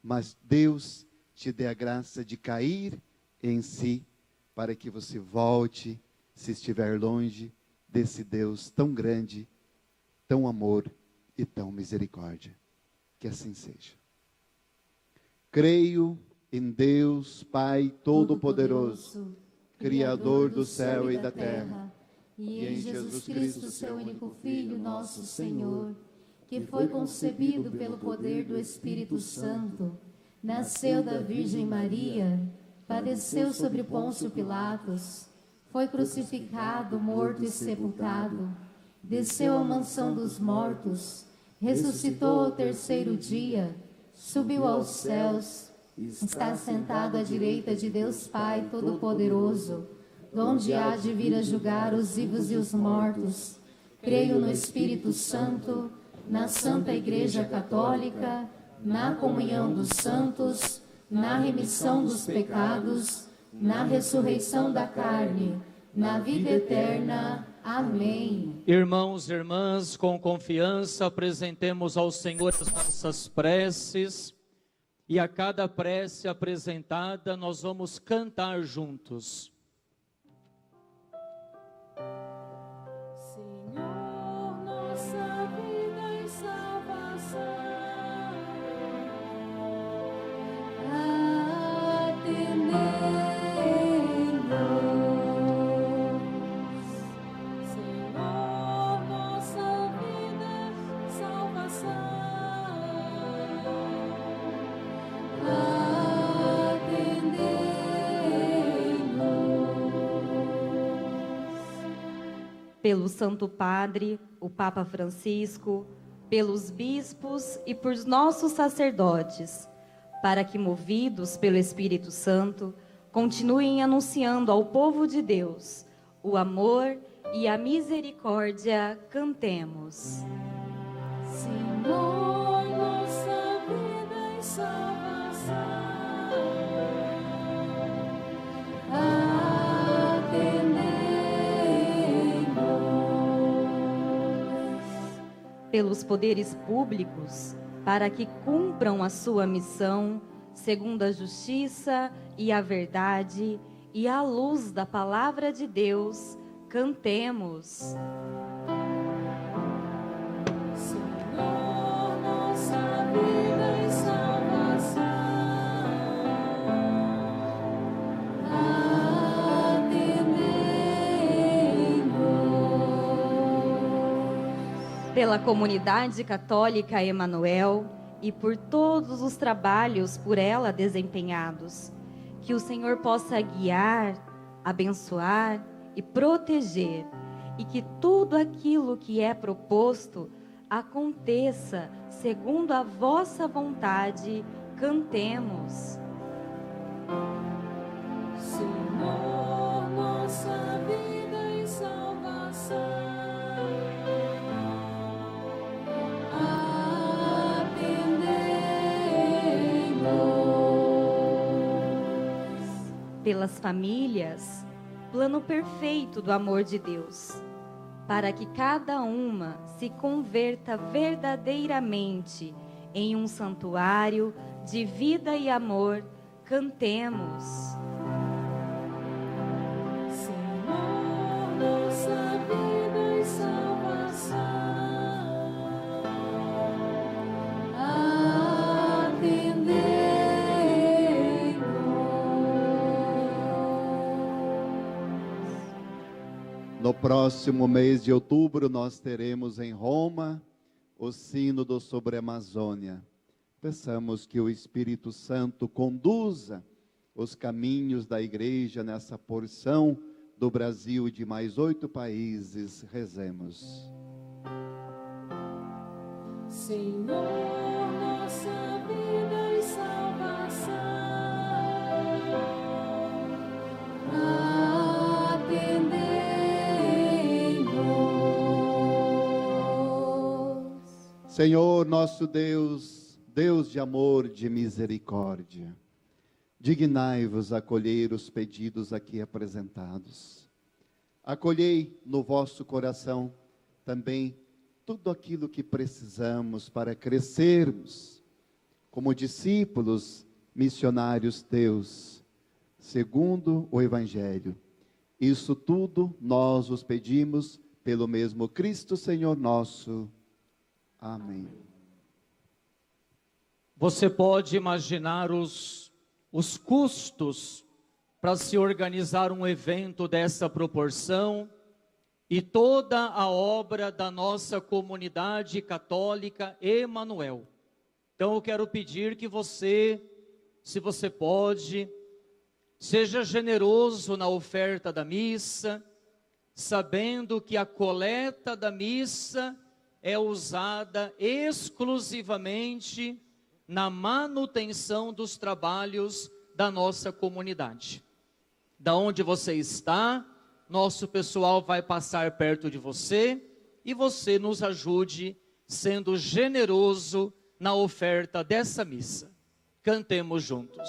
Mas Deus te dê a graça de cair em si, para que você volte, se estiver longe desse Deus tão grande, tão amor e tão misericórdia. Que assim seja. Creio em Deus, Pai Todo-Poderoso, Criador do céu e da terra, e em Jesus Cristo, seu único Filho, nosso Senhor, que foi concebido pelo poder do Espírito Santo, nasceu da Virgem Maria, padeceu sobre Pôncio Pilatos, foi crucificado, morto e sepultado, desceu à mansão dos mortos, ressuscitou ao terceiro dia, subiu aos céus, está sentado à direita de Deus Pai Todo-Poderoso, donde há de vir a julgar os vivos e os mortos. Creio no Espírito Santo, na Santa Igreja Católica, na comunhão dos santos, na remissão dos pecados, na ressurreição da carne, na vida eterna. Amém. Irmãos e irmãs, com confiança apresentemos ao Senhor as nossas preces, e a cada prece apresentada nós vamos cantar juntos. Senhor, nossa vida e salvação, atendei-nos. Senhor, nossa vida e salvação, Pelo Santo Padre, o Papa Francisco, pelos bispos e por nossos sacerdotes, para que, movidos pelo Espírito Santo, continuem anunciando ao povo de Deus o amor e a misericórdia. Cantemos. Senhor, nossa vida e salvação, Pelos poderes públicos, para que cumpram a sua missão, segundo a justiça e a verdade, e à luz da palavra de Deus, cantemos. Senhor, nossa vida e salvação, atendei-nos. Pela comunidade católica Emanuel e por todos os trabalhos por ela desempenhados, que o Senhor possa guiar, abençoar e proteger, e que tudo aquilo que é proposto aconteça segundo a vossa vontade. Cantemos. Senhor, nossa vida e salvação, atendei-nos. Pelas famílias, plano perfeito do amor de Deus, para que cada uma se converta verdadeiramente em um santuário de vida e amor. Cantemos. Senhor, nossa vida e salvação, atendei-nos. No próximo mês de outubro, nós teremos em Roma o Sínodo sobre a Amazônia. Peçamos que o Espírito Santo conduza os caminhos da Igreja nessa porção do Brasil e de mais 8 países. Rezemos. Senhor, nossa vida e salvação, atendei-nos. Senhor nosso Deus, Deus de amor e de misericórdia, dignai-vos acolher os pedidos aqui apresentados. Acolhei no vosso coração também tudo aquilo que precisamos para crescermos como discípulos missionários teus, segundo o Evangelho. Isso tudo nós os pedimos pelo mesmo Cristo Senhor nosso. Amém. Você pode imaginar os custos para se organizar um evento dessa proporção e toda a obra da nossa comunidade católica Emanuel. Então eu quero pedir que você, se você pode, seja generoso na oferta da missa, sabendo que a coleta da missa é usada exclusivamente na manutenção dos trabalhos da nossa comunidade. Da onde você está, nosso pessoal vai passar perto de você e você nos ajude sendo generoso na oferta dessa missa. Cantemos juntos.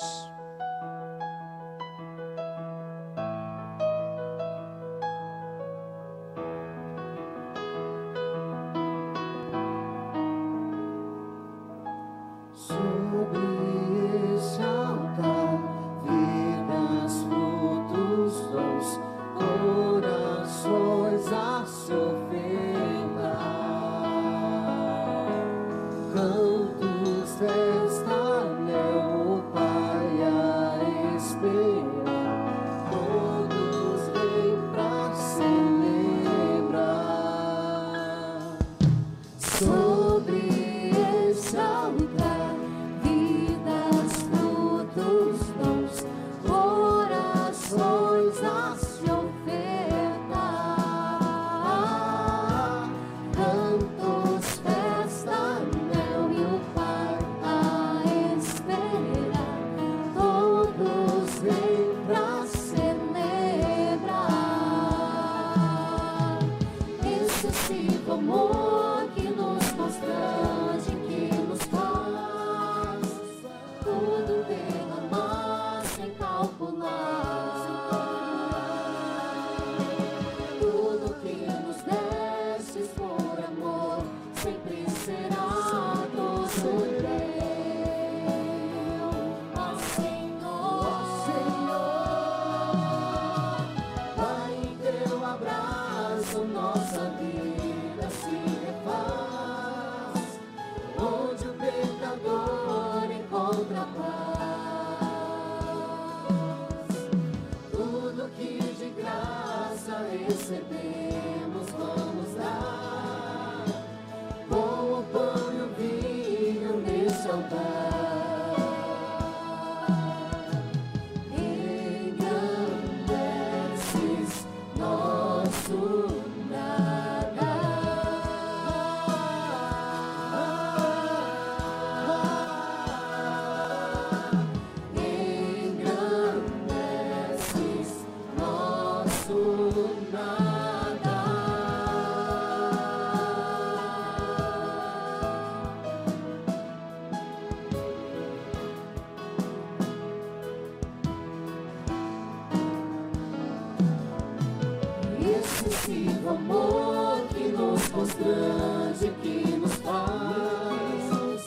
Excessivo amor que nos constrange, que nos faz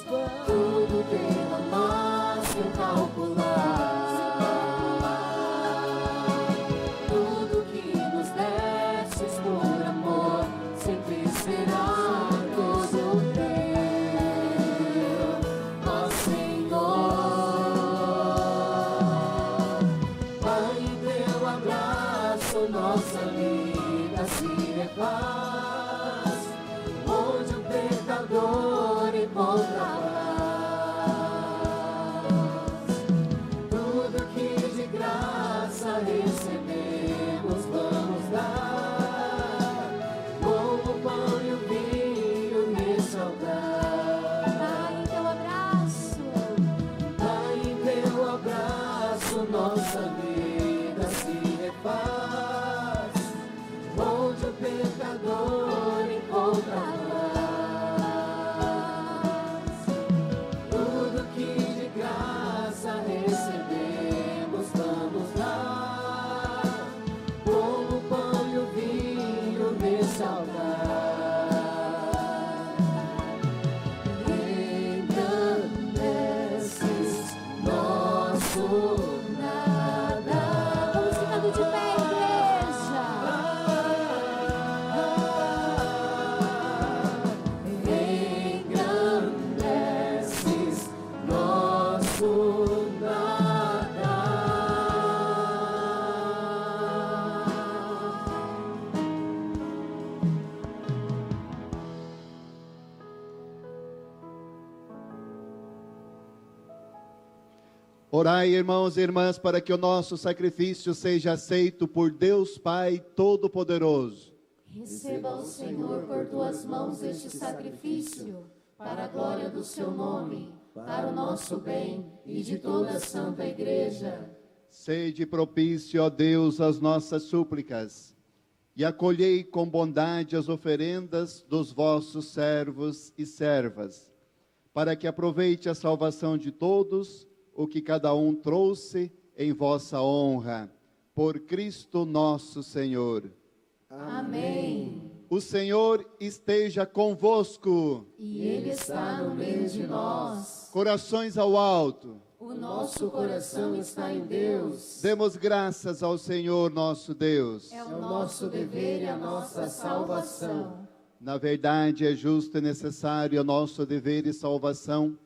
tudo derramar sem calcular. Tudo que nos destes por amor sempre será todo teu, ó Senhor. Pai, em teu abraço nossa vida se refaz, onde o pecador encontra paz. Tudo que de graça recebemos vamos dar, como o pão e o vinho nesse altar. Pai, em teu abraço, Pai, em teu abraço nossa vida se refaz, onde o pecador encontra paz. Tudo que de graça recebemos vamos dar, como o pão e o vinho nesse altar. Engrandeces nosso nada. Vamos ficando de pé, igreja. Engrandeces nosso nada. Orai, irmãos e irmãs, para que o nosso sacrifício seja aceito por Deus Pai Todo-Poderoso. Receba o Senhor por tuas mãos este sacrifício, para a glória do seu nome, para o nosso bem e de toda a Santa Igreja. Sede propício, ó Deus, às nossas súplicas, e acolhei com bondade as oferendas dos vossos servos e servas, para que aproveite a salvação de todos o que cada um trouxe em vossa honra. Por Cristo nosso Senhor. Amém. O Senhor esteja convosco. E Ele está no meio de nós. Corações ao alto. O nosso coração está em Deus. Demos graças ao Senhor nosso Deus. É o nosso dever e a nossa salvação. Na verdade, é justo e necessário a nosso dever e salvação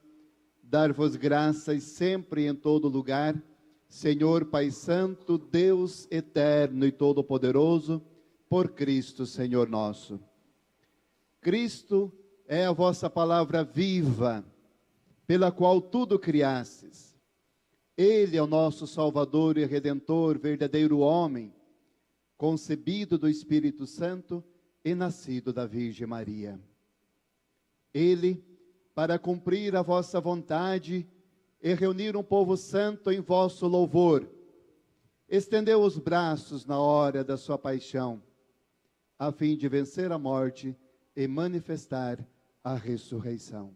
dar-vos graças sempre e em todo lugar, Senhor Pai Santo, Deus eterno e todo-poderoso, por Cristo, Senhor nosso. Cristo é a vossa palavra viva, pela qual tudo criastes. Ele é o nosso Salvador e Redentor, verdadeiro homem, concebido do Espírito Santo e nascido da Virgem Maria. Ele, para cumprir a vossa vontade e reunir um povo santo em vosso louvor, estendeu os braços na hora da sua paixão, a fim de vencer a morte e manifestar a ressurreição.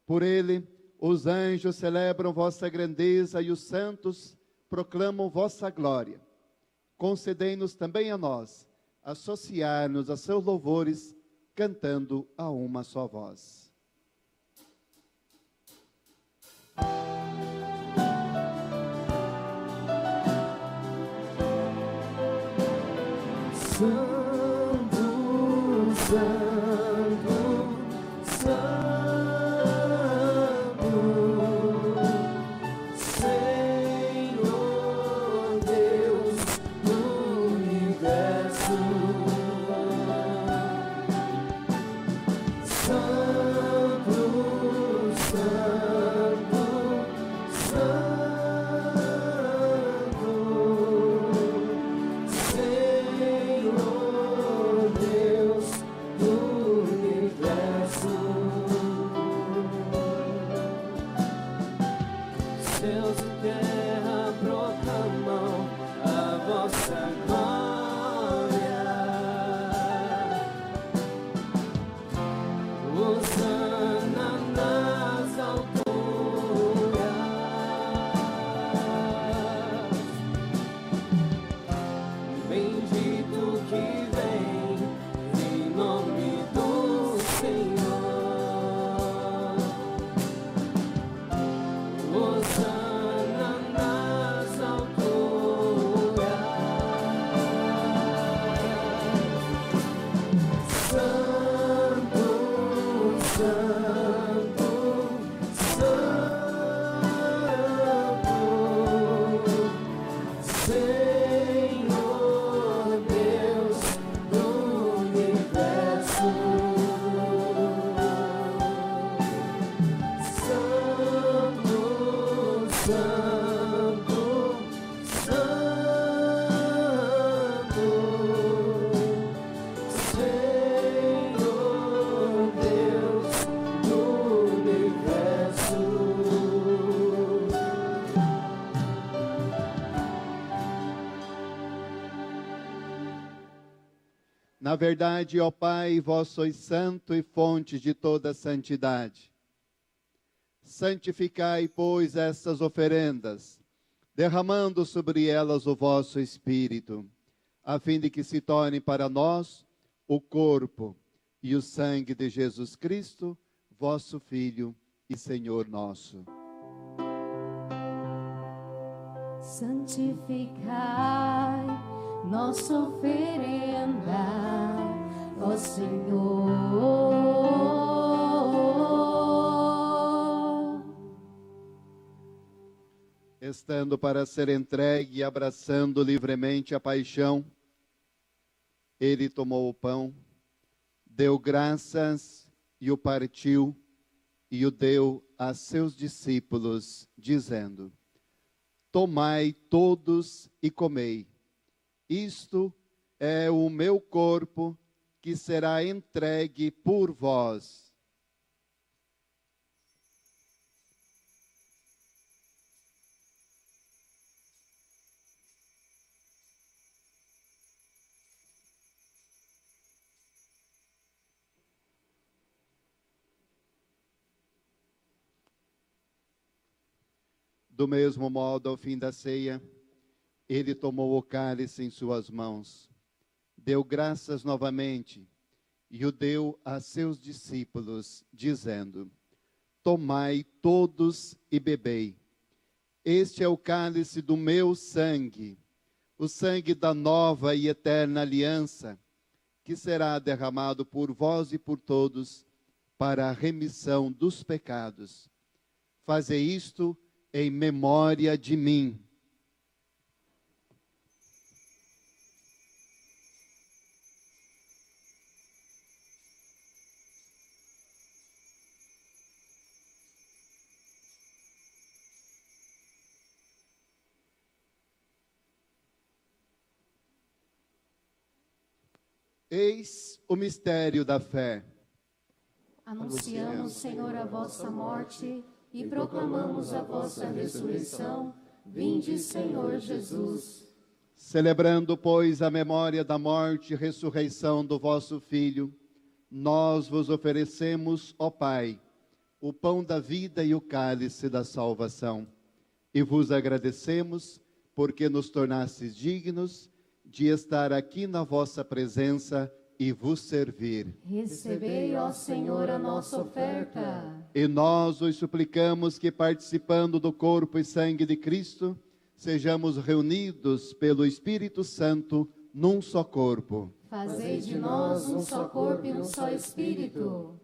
Por ele, os anjos celebram vossa grandeza e os santos proclamam vossa glória. Concedei-nos também a nós associar-nos a seus louvores, cantando a uma só voz. Santo, Santo, Santo, Senhor Deus do universo. Santo, Santo, Santo, Senhor Deus do universo. Céus e terra proclamam a vossa glória. Hosana nas alturas. Bendito que vem em nome do Senhor. Hosana nas alturas. Santo, Santo, Santo, Senhor Deus do universo. Santo, Santo, Santo, Senhor Deus do universo. Na verdade, ó Pai, vós sois santo e fonte de toda santidade. Santificai, pois, estas oferendas, derramando sobre elas o vosso Espírito, a fim de que se tornem para nós o corpo e o sangue de Jesus Cristo, vosso Filho e Senhor nosso. Santificai nossa oferenda, ó Senhor. Estando para ser entregue e abraçando livremente a paixão, ele tomou o pão, deu graças e o partiu e o deu a seus discípulos, dizendo: Tomai todos e comei, isto é o meu corpo que será entregue por vós. Do mesmo modo, ao fim da ceia, ele tomou o cálice em suas mãos, deu graças novamente e o deu a seus discípulos, dizendo: tomai todos e bebei. Este é o cálice do meu sangue, o sangue da nova e eterna aliança, que será derramado por vós e por todos para a remissão dos pecados. Fazei isto em memória de mim. Eis o mistério da fé. Anunciamos, Senhor, a vossa morte e proclamamos a vossa ressurreição. Vinde, Senhor Jesus. Celebrando, pois, a memória da morte e ressurreição do vosso Filho, nós vos oferecemos, ó Pai, o pão da vida e o cálice da salvação. E vos agradecemos, porque nos tornastes dignos de estar aqui na vossa presença e vos servir. Recebei, ó Senhor, a nossa oferta. E nós os suplicamos que, participando do corpo e sangue de Cristo, sejamos reunidos pelo Espírito Santo num só corpo. Fazei de nós um só corpo e um só Espírito.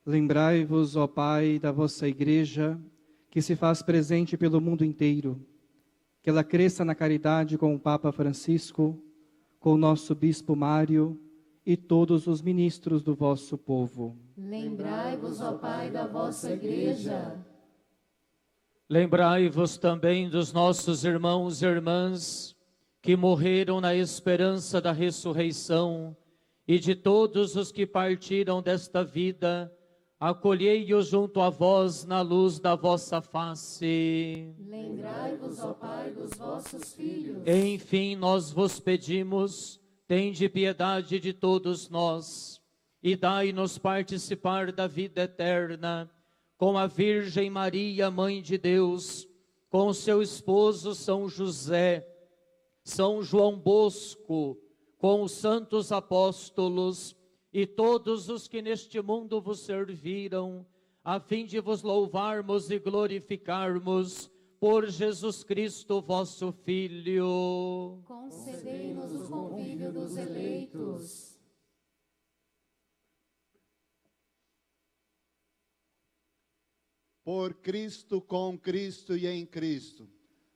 Lembrai-vos, ó Pai, da vossa Igreja, que se faz presente pelo mundo inteiro, que ela cresça na caridade com o Papa Francisco, com o nosso Bispo Mário e todos os ministros do vosso povo. Lembrai-vos, ó Pai, da vossa Igreja. Lembrai-vos também dos nossos irmãos e irmãs que morreram na esperança da ressurreição e de todos os que partiram desta vida. Acolhei-os junto a vós na luz da vossa face. Lembrai-vos, ó Pai, dos vossos filhos. Enfim, nós vos pedimos, tende piedade de todos nós e dai-nos participar da vida eterna com a Virgem Maria, Mãe de Deus, com seu esposo São José, São João Bosco, com os santos apóstolos e todos os que neste mundo vos serviram, a fim de vos louvarmos e glorificarmos por Jesus Cristo, vosso Filho. Concedei-nos o convívio dos eleitos. Por Cristo, com Cristo e em Cristo.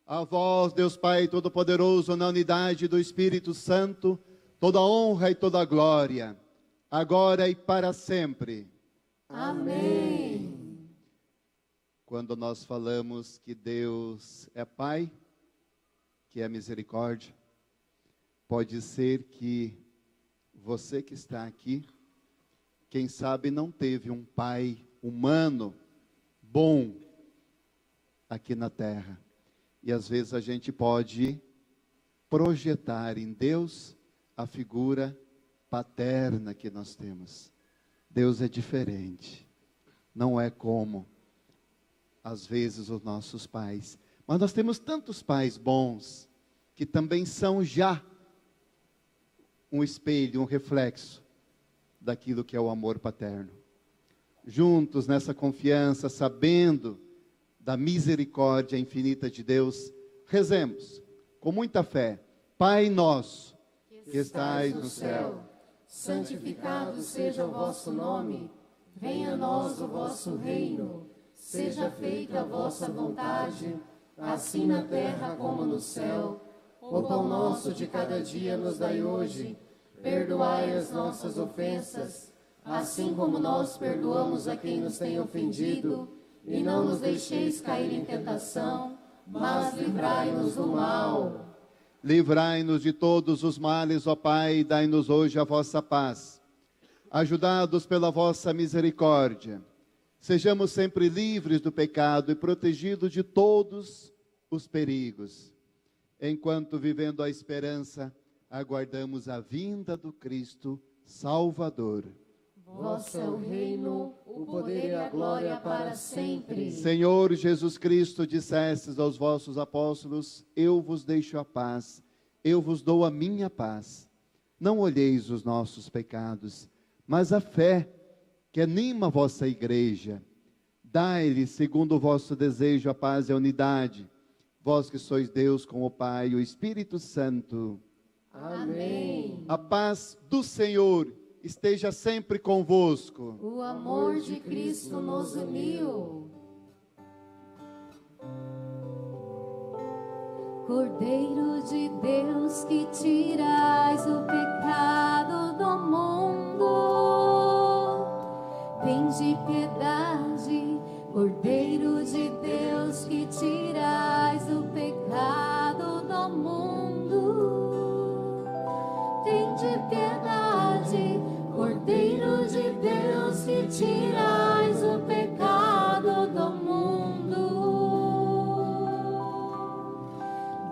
A vós, Deus Pai Todo-Poderoso, na unidade do Espírito Santo, toda honra e toda glória, agora e para sempre. Amém. Quando nós falamos que Deus é Pai, que é misericórdia, pode ser que você que está aqui, quem sabe não teve um pai humano bom aqui na terra. E às vezes a gente pode projetar em Deus a figura paterna que nós temos. Deus é diferente. Não é como, às vezes, os nossos pais. Mas nós temos tantos pais bons, que também são já um espelho, um reflexo daquilo que é o amor paterno. Juntos nessa confiança, sabendo da misericórdia infinita de Deus, rezemos com muita fé. Pai nosso, que estais no céu, santificado seja o vosso nome, venha a nós o vosso reino, seja feita a vossa vontade, assim na terra como no céu. O pão nosso de cada dia nos dai hoje, perdoai as nossas ofensas, assim como nós perdoamos a quem nos tem ofendido, e não nos deixeis cair em tentação, mas livrai-nos do mal. Livrai-nos de todos os males, ó Pai, e dai-nos hoje a vossa paz. Ajudados pela vossa misericórdia, sejamos sempre livres do pecado e protegidos de todos os perigos. Enquanto, vivendo a esperança, aguardamos a vinda do Cristo Salvador. Vosso é o reino, o poder e a glória para sempre. Senhor Jesus Cristo, dissestes aos vossos apóstolos: eu vos deixo a paz, eu vos dou a minha paz. Não olheis os nossos pecados, mas a fé que anima a vossa igreja. Dai-lhe, segundo o vosso desejo, a paz e a unidade. Vós que sois Deus com o Pai e o Espírito Santo. Amém. A paz do Senhor esteja sempre convosco. O amor de Cristo nos uniu. Cordeiro de Deus, que tirais o pecado do mundo, tende piedade. Cordeiro de Deus, que tirais o pecado do mundo, tende piedade. Cordeiro de Deus, que tirais o pecado do mundo,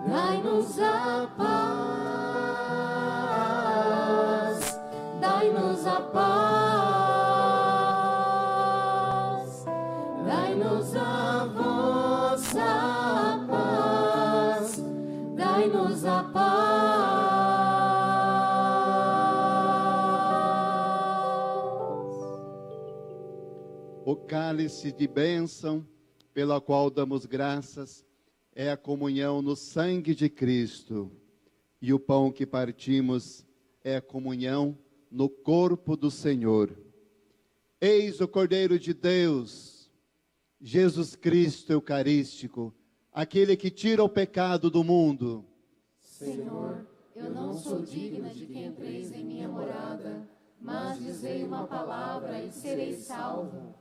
dai-nos a paz, dai-nos a paz, dai-nos a vossa paz, dai-nos a paz. O cálice de bênção, pela qual damos graças, é a comunhão no sangue de Cristo. E o pão que partimos é a comunhão no corpo do Senhor. Eis o Cordeiro de Deus, Jesus Cristo Eucarístico, aquele que tira o pecado do mundo. Senhor, eu não sou digna de que entreis em minha morada, mas dizei uma palavra e serei salvo.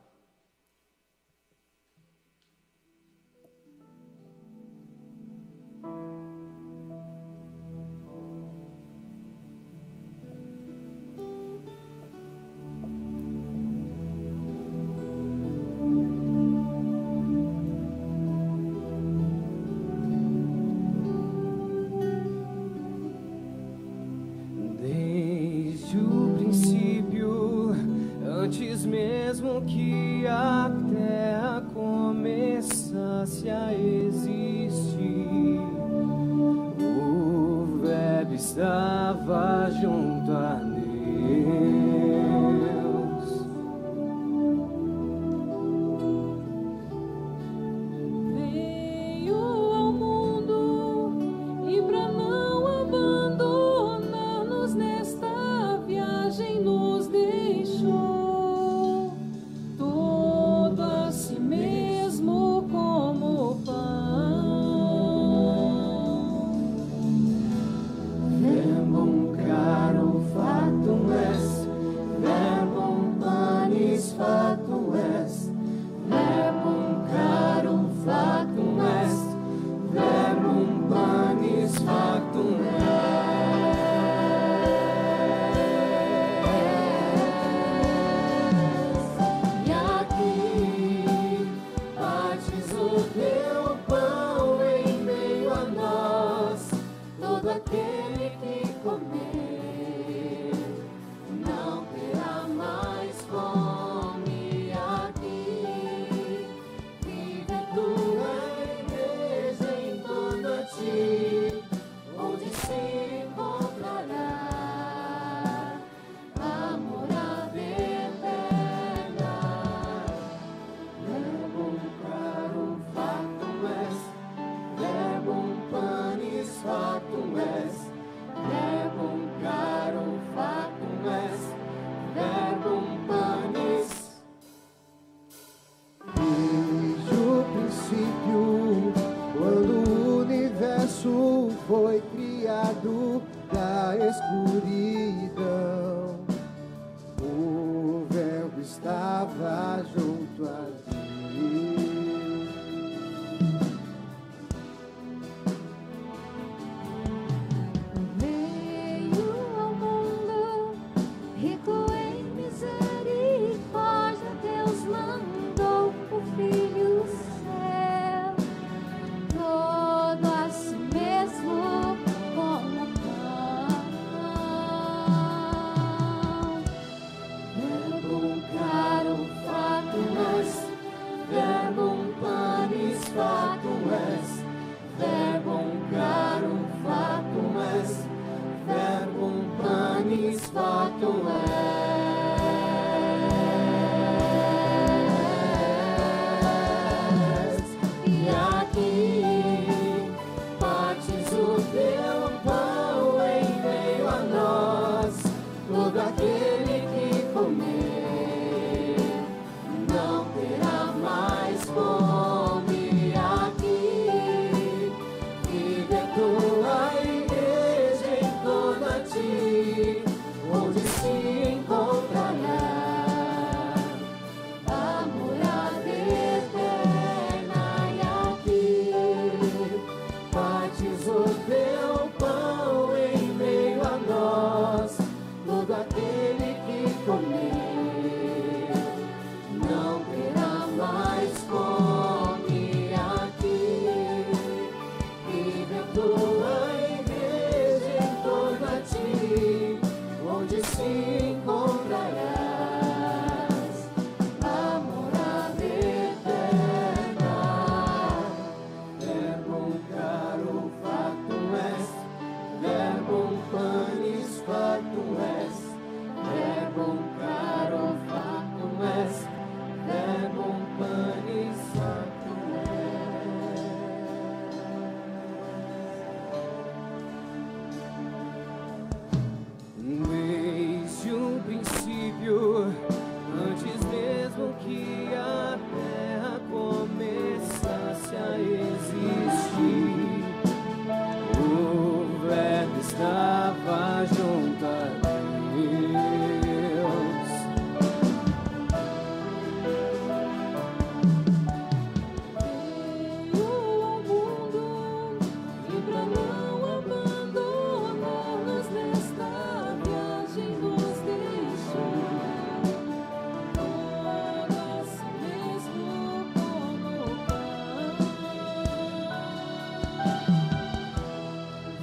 Desde o princípio, antes mesmo que a terra começasse a existir, o Verbo estava junto a Deus. Veio ao mundo e pra não abandonar-nos nesta viagem nos deixou todo a si mesmo como pão. Verbum caro fatum est, verbum panis fatum est, verbum caro fatum est, verbum panis fatum est. E aqui partes o teu pão em meio a nós, todo aquele que comer não terá mais fome. Aqui vive tua igreja em torno a ti, onde se encontrará a morada eterna. Verbum caro fatum est, verbum panis fatum est, verbum caro fatum est, verbum panis. Desde o princípio, quando o universo foi criado da escuridão, o Verbo estava junto a Deus.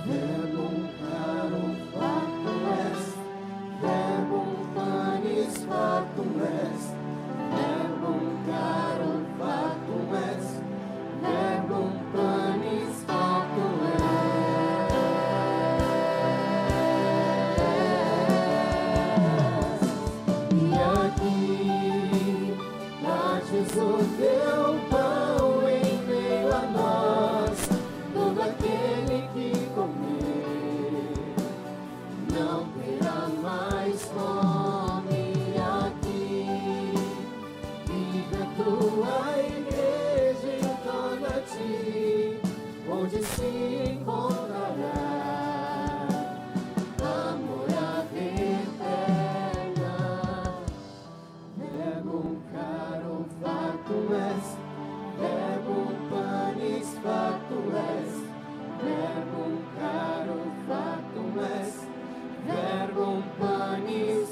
Verbum caro factum est, verbum panis factum est, verbum caro factum est, verbum panis factum est. E aqui nasces o teu pão em meio a nós, todo aquele que comer não terá mais fome. Aqui vive a tua igreja em torno a ti, onde se encontrará a morada eterna. Verbum caro factum est, verbum panis factum est, verbum caro factum est, verbum panis.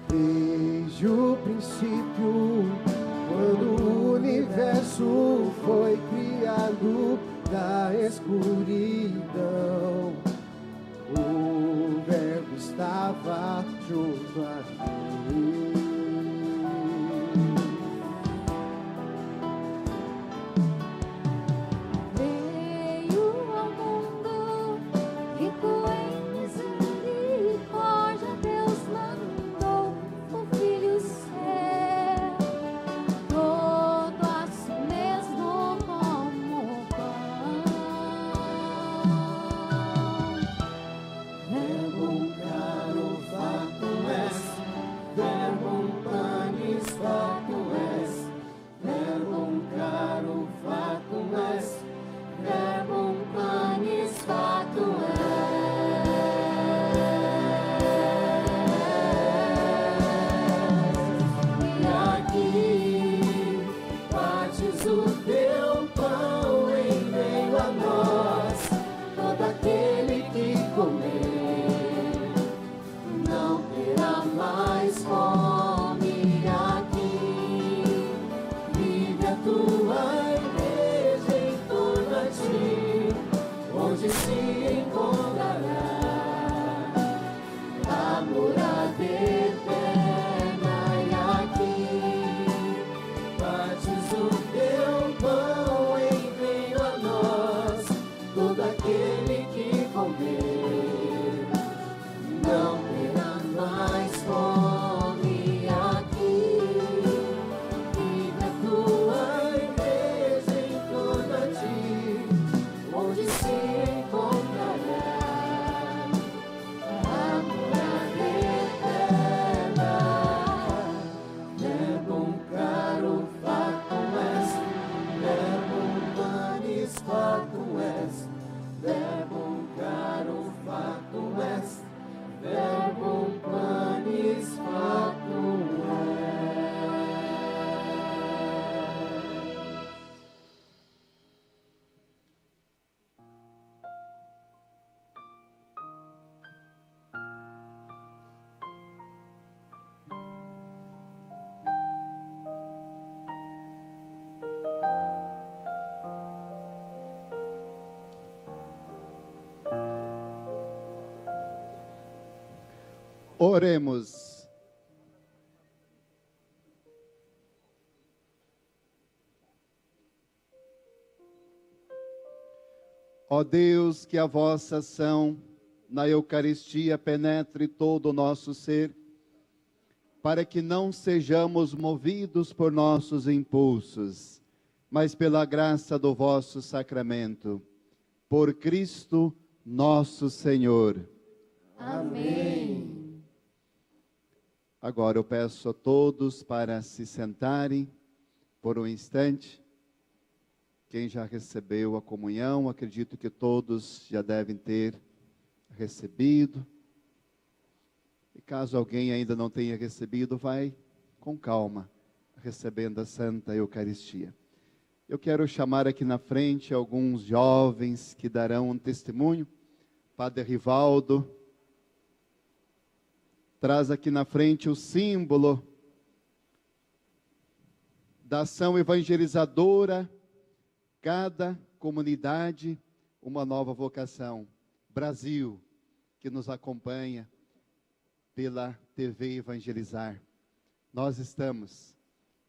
Desde o princípio, quando o universo foi criado da escuridão, o Verbo estava junto a mim. Veio ao mundo, rico em misericórdia, Deus mandou o Filho ser, todo a si mesmo como pão. Verbum caro factum est, verbum panis factum est, verbum caro factum est, verbum panis factum est. E aqui partes o teu pão em meio a nós, todo aquele que comer não terá mais fome. Aqui vive a tua igreja em torno a ti, onde se encontrará a morada eterna. E aqui partes o teu pão em meio a nós, todo aquele que comer não terá mais fome. Aqui vive a tua igreja em torno a ti, onde se encontrará a morada eterna. Verbum caro factum est, verbum panis factum est, verbum caro factum est, verbum panis factum est. Oremos. Ó Deus, que a vossa ação na Eucaristia penetre todo o nosso ser, para que não sejamos movidos por nossos impulsos, mas pela graça do vosso sacramento. Por Cristo nosso Senhor. Amém. Agora eu peço a todos para se sentarem por um instante. Quem já recebeu a comunhão, acredito que todos já devem ter recebido. E caso alguém ainda não tenha recebido, vai com calma, recebendo a Santa Eucaristia. Eu quero chamar aqui na frente alguns jovens que darão um testemunho. Padre Rivaldo traz aqui na frente o símbolo da ação evangelizadora cada comunidade uma nova vocação. Brasil, que nos acompanha pela TV Evangelizar. Nós estamos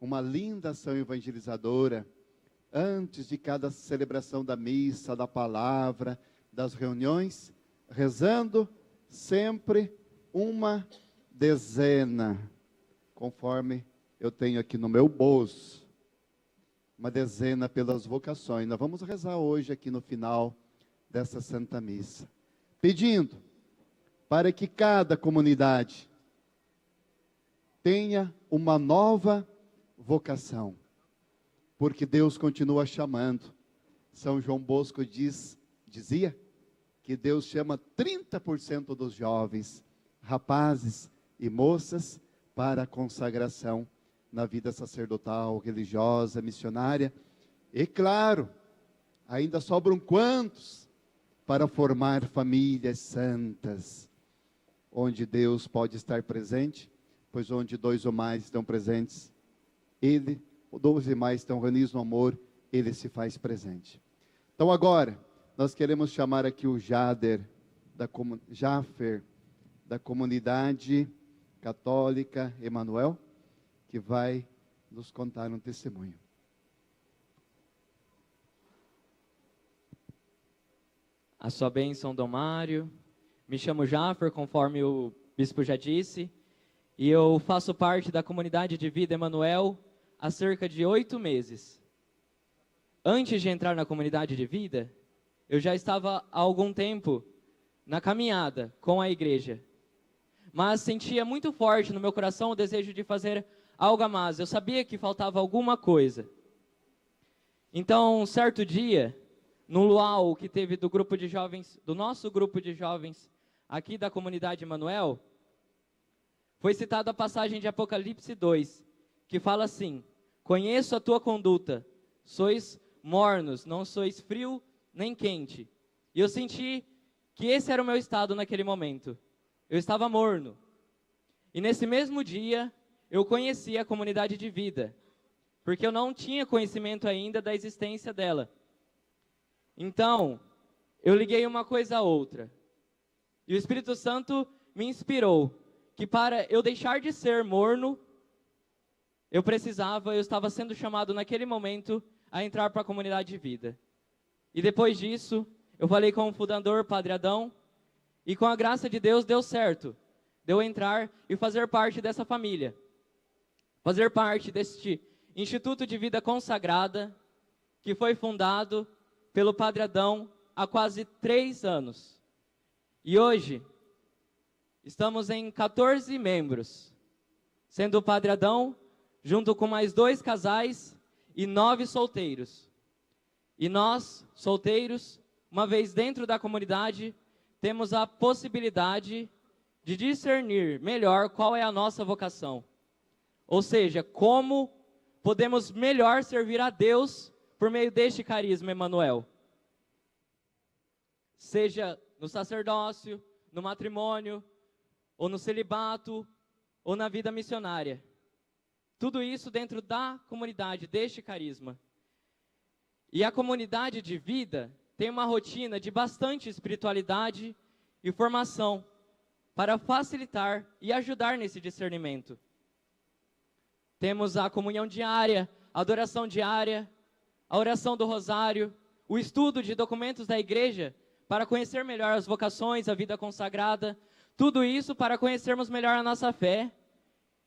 uma linda ação evangelizadora, antes de cada celebração da missa, da palavra, das reuniões, rezando sempre uma dezena, conforme eu tenho aqui no meu bolso, uma dezena pelas vocações. Nós vamos rezar hoje aqui no final dessa Santa Missa, pedindo para que cada comunidade tenha uma nova vocação, porque Deus continua chamando. São João Bosco dizia que Deus chama 30% dos jovens, rapazes e moças, para a consagração na vida sacerdotal, religiosa, missionária. E claro, ainda sobram quantos para formar famílias santas, onde Deus pode estar presente, pois onde 2 ou mais estão presentes, Ele, ou 2 e mais estão reunidos no amor, Ele se faz presente. Então agora, nós queremos chamar aqui o Jafer, da comunidade católica Emanuel, que vai nos contar um testemunho. A sua bênção, Dom Mário. Me chamo Jafer, conforme o bispo já disse, e eu faço parte da comunidade de vida Emanuel há cerca de 8 meses. Antes de entrar na comunidade de vida, eu já estava há algum tempo na caminhada com a igreja, mas sentia muito forte no meu coração o desejo de fazer algo a mais. Eu sabia que faltava alguma coisa. Então, certo dia, no luau que teve do grupo de jovens, do nosso grupo de jovens aqui da comunidade Emanuel, foi citada a passagem de Apocalipse 2, que fala assim: conheço a tua conduta, sois mornos, não sois frio nem quente. E eu senti que esse era o meu estado naquele momento. Eu estava morno. E nesse mesmo dia, eu conheci a comunidade de vida, porque eu não tinha conhecimento ainda da existência dela. Então, eu liguei uma coisa a outra. E o Espírito Santo me inspirou que para eu deixar de ser morno, eu estava sendo chamado naquele momento a entrar para a comunidade de vida. E depois disso, eu falei com o fundador, Padre Adão, e com a graça de Deus deu certo, de eu entrar e fazer parte dessa família, fazer parte deste Instituto de Vida Consagrada, que foi fundado pelo Padre Adão há quase 3 anos. E hoje, estamos em 14 membros, sendo o Padre Adão, junto com mais 2 casais e 9 solteiros. E nós, solteiros, uma vez dentro da comunidade, temos a possibilidade de discernir melhor qual é a nossa vocação. Ou seja, como podemos melhor servir a Deus por meio deste carisma Emanuel. Seja no sacerdócio, no matrimônio, ou no celibato, ou na vida missionária. Tudo isso dentro da comunidade, deste carisma. E a comunidade de vida tem uma rotina de bastante espiritualidade e formação para facilitar e ajudar nesse discernimento. Temos a comunhão diária, a adoração diária, a oração do rosário, o estudo de documentos da igreja para conhecer melhor as vocações, a vida consagrada, tudo isso para conhecermos melhor a nossa fé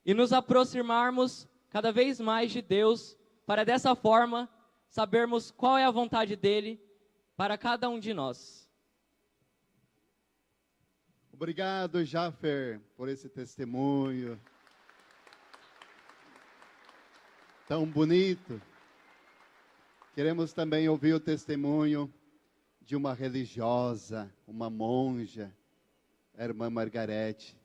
e nos aproximarmos cada vez mais de Deus, para dessa forma sabermos qual é a vontade dele para cada um de nós. Obrigado, Jafer, por esse testemunho tão bonito. Queremos também ouvir o testemunho de uma religiosa, uma monja, a irmã Margarete.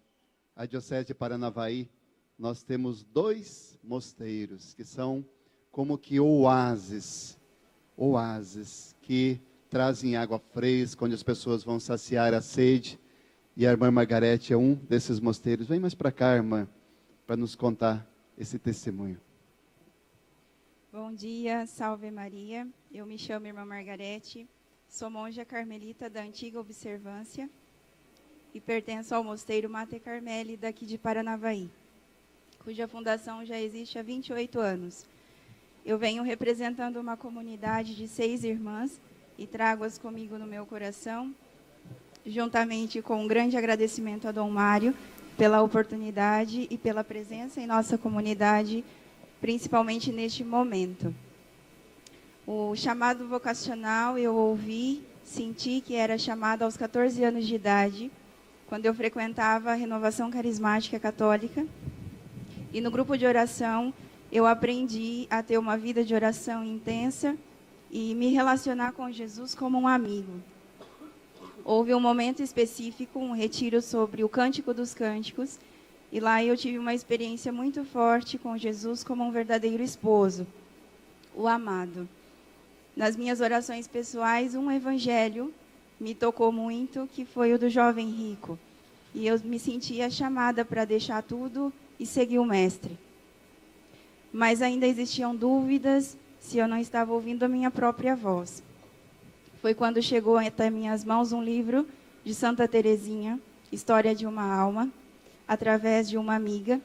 A Diocese de Paranavaí, nós temos 2 mosteiros que são como que oásis que trazem água fresca, onde as pessoas vão saciar a sede. E a irmã Margarete é um desses mosteiros. Vem mais para cá, irmã, para nos contar esse testemunho. Bom dia, salve Maria. Eu me chamo Irmã Margarete, sou monja carmelita da Antiga Observância e pertenço ao mosteiro Mater Carmeli daqui de Paranavaí, cuja fundação já existe há 28 anos. Eu venho representando uma comunidade de 6 irmãs e trago-as comigo no meu coração, juntamente com um grande agradecimento a Dom Mário pela oportunidade e pela presença em nossa comunidade, principalmente neste momento. O chamado vocacional eu ouvi, senti que era chamado aos 14 anos de idade, quando eu frequentava a Renovação Carismática Católica. E no grupo de oração eu aprendi a ter uma vida de oração intensa e me relacionar com Jesus como um amigo. Houve um momento específico, um retiro sobre o Cântico dos Cânticos, e lá eu tive uma experiência muito forte com Jesus como um verdadeiro esposo, o amado. Nas minhas orações pessoais, um evangelho me tocou muito, que foi o do jovem rico. E eu me sentia chamada para deixar tudo e seguir o Mestre. Mas ainda existiam dúvidas se eu não estava ouvindo a minha própria voz. Foi quando chegou até minhas mãos um livro de Santa Teresinha, História de uma Alma, através de uma amiga.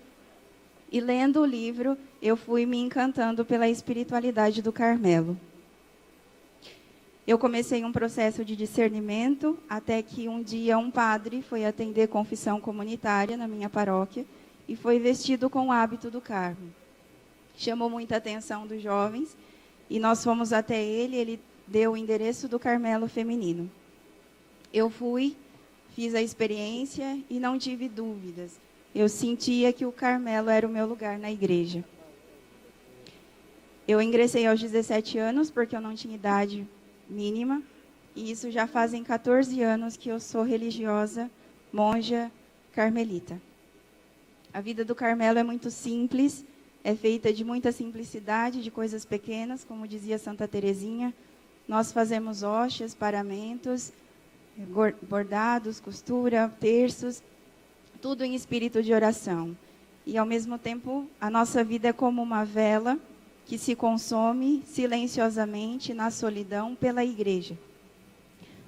E lendo o livro, eu fui me encantando pela espiritualidade do Carmelo. Eu comecei um processo de discernimento, até que um dia um padre foi atender confissão comunitária na minha paróquia e foi vestido com o hábito do Carmo. Chamou muita atenção dos jovens e nós fomos até ele deu o endereço do Carmelo feminino. Eu fui, fiz a experiência e não tive dúvidas. Eu sentia que o Carmelo era o meu lugar na igreja. Eu ingressei aos 17 anos porque eu não tinha idade mínima, e isso já fazem 14 anos que eu sou religiosa, monja carmelita. A vida do Carmelo é muito simples, é feita de muita simplicidade, de coisas pequenas, como dizia Santa Teresinha. Nós fazemos hóstias, paramentos, bordados, costura, terços, tudo em espírito de oração. E, ao mesmo tempo, a nossa vida é como uma vela que se consome silenciosamente na solidão pela igreja.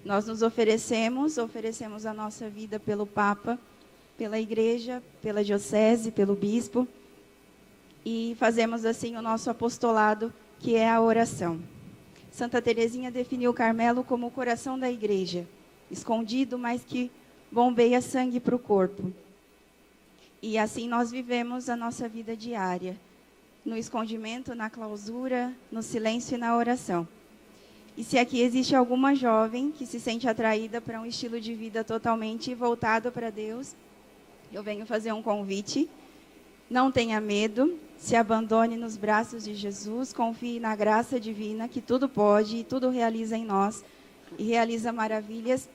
Nós nos oferecemos a nossa vida pelo Papa, pela igreja, pela diocese, pelo bispo, e fazemos assim o nosso apostolado, que é a oração. Santa Teresinha definiu o Carmelo como o coração da igreja, escondido, mas que bombeia sangue para o corpo. E assim nós vivemos a nossa vida diária, no escondimento, na clausura, no silêncio e na oração. E se aqui existe alguma jovem que se sente atraída para um estilo de vida totalmente voltado para Deus, eu venho fazer um convite. Não tenha medo, se abandone nos braços de Jesus, confie na graça divina que tudo pode e tudo realiza em nós, e realiza maravilhas,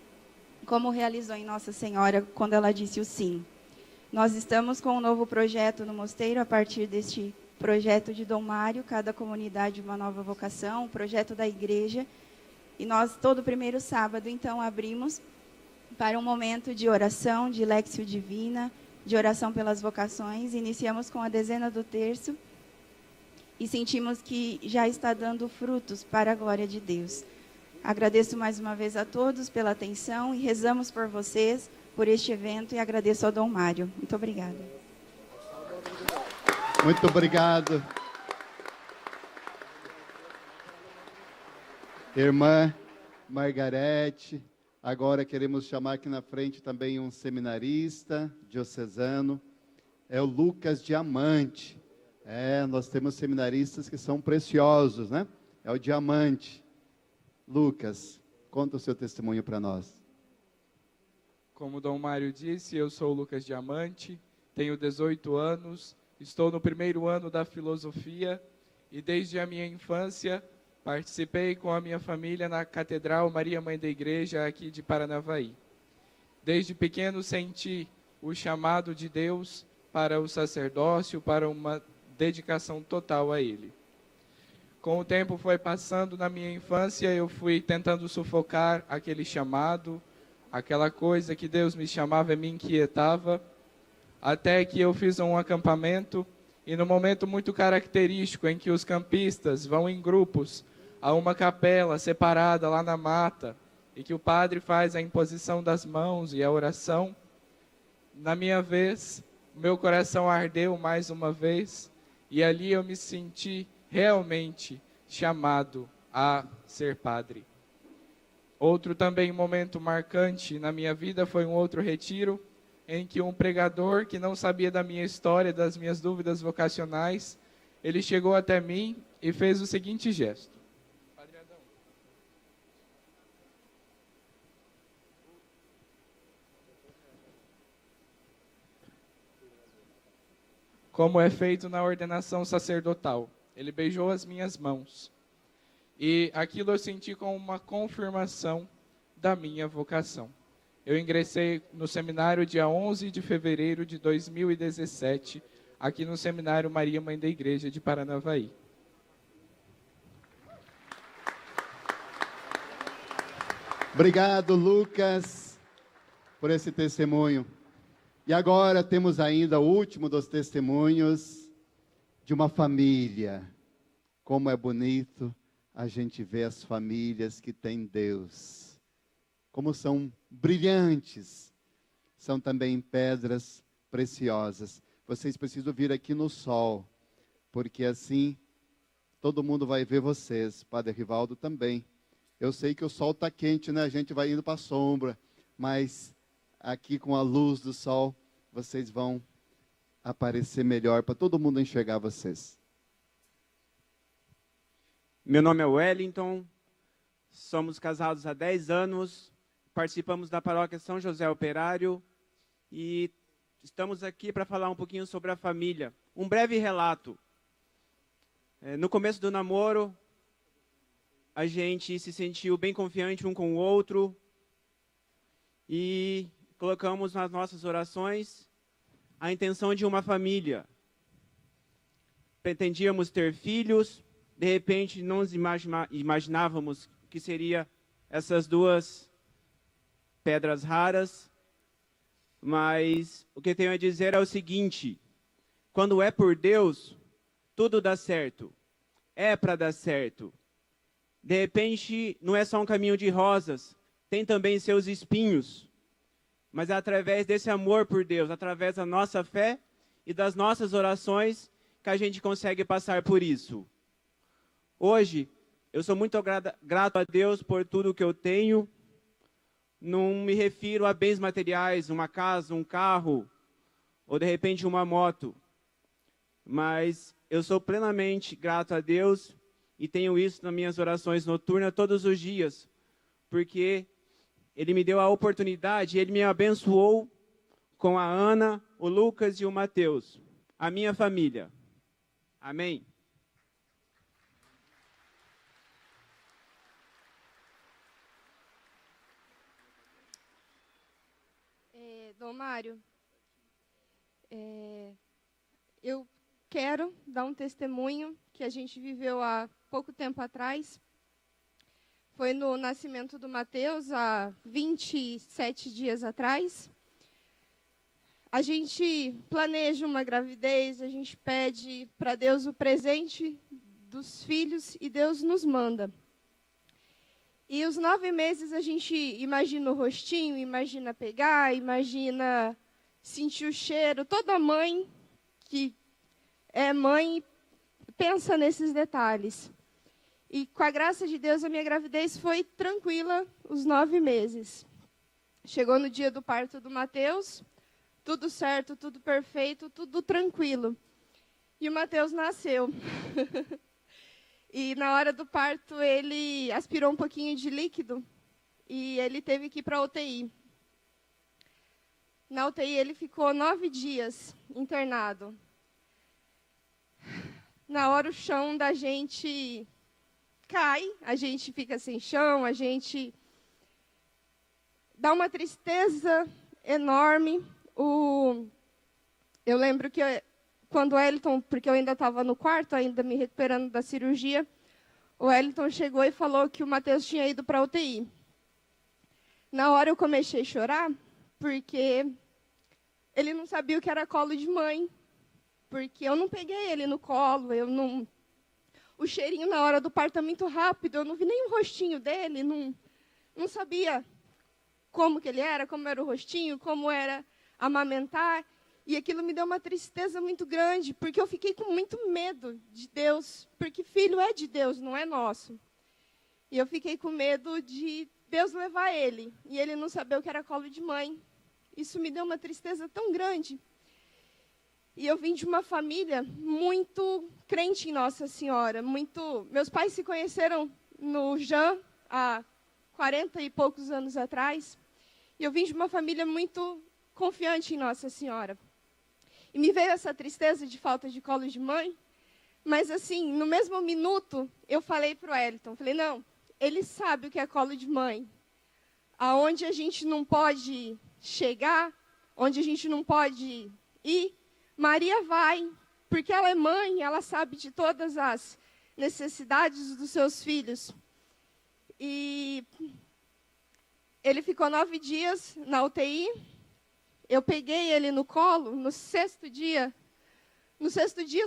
como realizou em Nossa Senhora quando ela disse o sim. Nós estamos com um novo projeto no mosteiro, a partir deste projeto de Dom Mário, cada comunidade uma nova vocação, o projeto da igreja. E nós, todo primeiro sábado, então, abrimos para um momento de oração, de Léxio Divina, de oração pelas vocações. Iniciamos com a dezena do terço e sentimos que já está dando frutos para a glória de Deus. Agradeço mais uma vez a todos pela atenção e rezamos por vocês, por este evento, e agradeço ao Dom Mário. Muito obrigada. Muito obrigado. Irmã Margarete, agora queremos chamar aqui na frente também um seminarista diocesano, é o Lucas Diamante. Nós temos seminaristas que são preciosos, né? É o Diamante. Lucas, conta o seu testemunho para nós. Como o Dom Mário disse, eu sou o Lucas Diamante, tenho 18 anos, estou no primeiro ano da filosofia e desde a minha infância participei com a minha família na Catedral Maria Mãe da Igreja aqui de Paranavaí. Desde pequeno senti o chamado de Deus para o sacerdócio, para uma dedicação total a Ele. Com o tempo foi passando, na minha infância eu fui tentando sufocar aquele chamado, aquela coisa que Deus me chamava e me inquietava, até que eu fiz um acampamento E no momento muito característico em que os campistas vão em grupos a uma capela separada lá na mata, e que o padre faz a imposição das mãos e a oração, na minha vez, meu coração ardeu mais uma vez, e ali eu me senti realmente chamado a ser padre. Outro também momento marcante na minha vida foi um outro retiro, em que um pregador que não sabia da minha história, das minhas dúvidas vocacionais, ele chegou até mim e fez o seguinte gesto. Padre Adão. Como é feito na ordenação sacerdotal. Ele beijou as minhas mãos. E aquilo eu senti como uma confirmação da minha vocação. Eu ingressei no seminário dia 11 de fevereiro de 2017, aqui no Seminário Maria Mãe da Igreja de Paranavaí. Obrigado, Lucas, por esse testemunho. E agora temos ainda o último dos testemunhos de uma família. Como é bonito a gente ver as famílias que têm Deus. Como são brilhantes, são também pedras preciosas. Vocês precisam vir aqui no sol, porque assim todo mundo vai ver vocês. Padre Rivaldo também. Eu sei que o sol está quente, né? A gente vai indo para a sombra, mas aqui com a luz do sol, vocês vão aparecer melhor para todo mundo enxergar vocês. Meu nome é Wellington, somos casados há 10 anos, participamos da paróquia São José Operário e estamos aqui para falar um pouquinho sobre a família. Um breve relato. No começo do namoro, a gente se sentiu bem confiante um com o outro e colocamos nas nossas orações a intenção de uma família. Pretendíamos ter filhos, de repente não nos imaginávamos que seria essas duas pedras raras, mas o que tenho a dizer é o seguinte: quando é por Deus, tudo dá certo, é para dar certo. De repente, não é só um caminho de rosas, tem também seus espinhos. Mas é através desse amor por Deus, através da nossa fé e das nossas orações, que a gente consegue passar por isso. Hoje, eu sou muito grato a Deus por tudo que eu tenho. Não me refiro a bens materiais, uma casa, um carro, ou de repente uma moto. Mas eu sou plenamente grato a Deus e tenho isso nas minhas orações noturnas todos os dias, porque Ele me deu a oportunidade, Ele me abençoou com a Ana, o Lucas e o Mateus, a minha família. Amém? Dom Mário, eu quero dar um testemunho que a gente viveu há pouco tempo atrás. Foi no nascimento do Mateus, há 27 dias atrás. A gente planeja uma gravidez, a gente pede para Deus o presente dos filhos e Deus nos manda. E os 9 meses a gente imagina o rostinho, imagina pegar, imagina sentir o cheiro. Toda mãe que é mãe pensa nesses detalhes. E com a graça de Deus, a minha gravidez foi tranquila os 9 meses. Chegou no dia do parto do Mateus, tudo certo, tudo perfeito, tudo tranquilo. E o Mateus nasceu. E na hora do parto, ele aspirou um pouquinho de líquido e ele teve que ir para a UTI. Na UTI, ele ficou 9 dias internado. Na hora, o chão da gente cai, a gente fica sem chão, a gente dá uma tristeza enorme. Eu lembro que quando o Wellington, porque eu ainda estava no quarto, ainda me recuperando da cirurgia, o Wellington chegou e falou que o Mateus tinha ido para a UTI. Na hora eu comecei a chorar, porque ele não sabia o que era colo de mãe. porque eu não peguei ele no colo, o cheirinho na hora do parto é muito rápido, eu não vi nem o rostinho dele, não sabia como que ele era, como era o rostinho, como era amamentar. E aquilo me deu uma tristeza muito grande, porque eu fiquei com muito medo de Deus, porque filho é de Deus, não é nosso. E eu fiquei com medo de Deus levar ele, e ele não saber o que era colo de mãe. Isso me deu uma tristeza tão grande. E eu vim de uma família muito crente em Nossa Senhora. Meus pais se conheceram no JAM há 40 e poucos anos atrás. E eu vim de uma família muito confiante em Nossa Senhora. E me veio essa tristeza de falta de colo de mãe. Mas, assim, no mesmo minuto, eu falei para o Wellington, falei, não, ele sabe o que é colo de mãe. Aonde a gente não pode chegar, onde a gente não pode ir, Maria vai, porque ela é mãe, ela sabe de todas as necessidades dos seus filhos. E ele ficou 9 dias na UTI. Eu peguei ele no colo no sexto dia,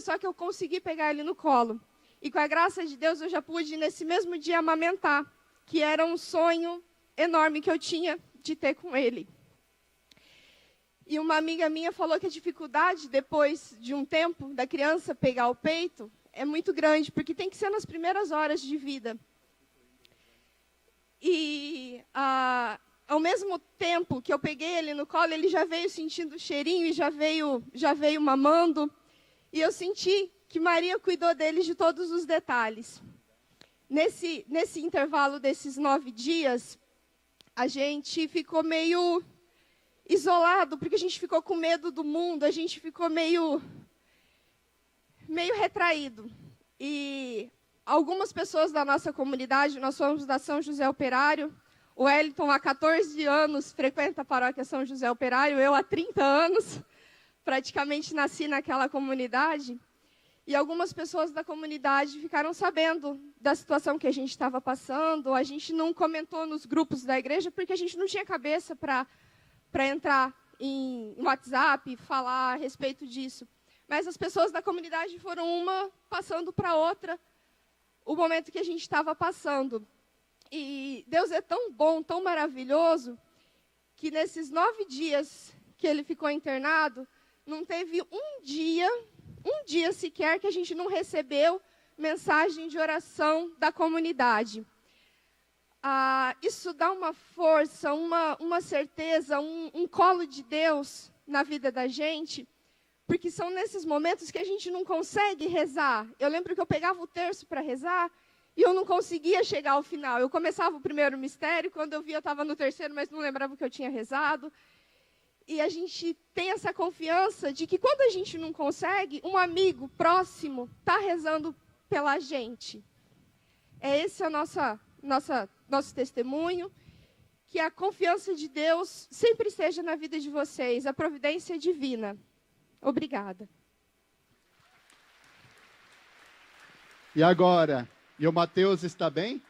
só que eu consegui pegar ele no colo. E com a graça de Deus, eu já pude, nesse mesmo dia, amamentar, que era um sonho enorme que eu tinha de ter com ele. E uma amiga minha falou que a dificuldade, depois de um tempo, da criança pegar o peito, é muito grande, porque tem que ser nas primeiras horas de vida. E ao mesmo tempo que eu peguei ele no colo, ele já veio sentindo o cheirinho e já veio mamando. E eu senti que Maria cuidou dele de todos os detalhes. Nesse intervalo desses 9 dias, a gente ficou meio isolado, porque a gente ficou com medo do mundo, a gente ficou meio retraído. E algumas pessoas da nossa comunidade, nós somos da São José Operário, o Wellington há 14 anos frequenta a paróquia São José Operário, eu há 30 anos, praticamente nasci naquela comunidade. E algumas pessoas da comunidade ficaram sabendo da situação que a gente estava passando. A gente não comentou nos grupos da igreja, porque a gente não tinha cabeça para entrar em WhatsApp e falar a respeito disso. Mas as pessoas da comunidade foram uma passando para outra o momento que a gente estava passando. E Deus é tão bom, tão maravilhoso, que nesses 9 dias que ele ficou internado, não teve um dia sequer que a gente não recebeu mensagem de oração da comunidade. Isso dá uma força, uma certeza, um colo de Deus na vida da gente, porque são nesses momentos que a gente não consegue rezar. Eu lembro que eu pegava o terço para rezar e eu não conseguia chegar ao final. Eu começava o primeiro mistério, quando eu via eu estava no terceiro, mas não lembrava o que eu tinha rezado. E a gente tem essa confiança de que quando a gente não consegue, um amigo próximo está rezando pela gente. Esse é o nosso testemunho, que a confiança de Deus sempre esteja na vida de vocês, a providência divina. Obrigada. E agora? E o Mateus está bem?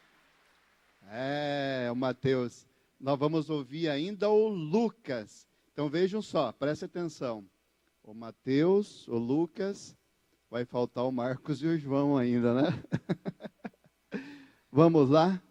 O Mateus. Nós vamos ouvir ainda o Lucas. Então vejam só, prestem atenção. O Mateus, o Lucas, vai faltar o Marcos e o João ainda, né? Vamos lá?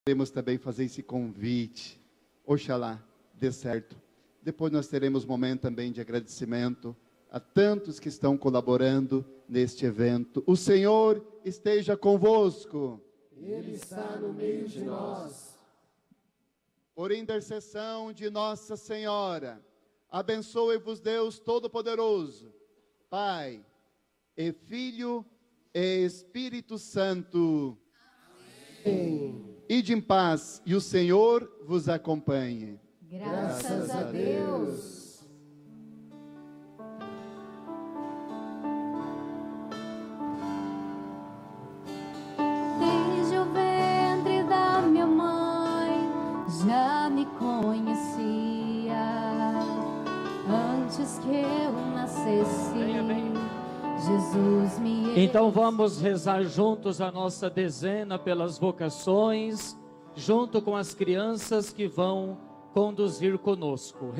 Queremos também fazer esse convite. Oxalá dê certo. Depois nós teremos momento também de agradecimento a tantos que estão colaborando neste evento. O Senhor esteja convosco. Ele está no meio de nós. Por intercessão de Nossa Senhora, abençoe-vos Deus Todo-Poderoso, Pai, e Filho e Espírito Santo. Amém. Ide em paz e o Senhor vos acompanhe. Graças a Deus. Desde o ventre da minha mãe já me conhecia. Antes que eu nascesse, Jesus me... Então vamos rezar juntos a nossa dezena pelas vocações, junto com as crianças que vão conduzir conosco.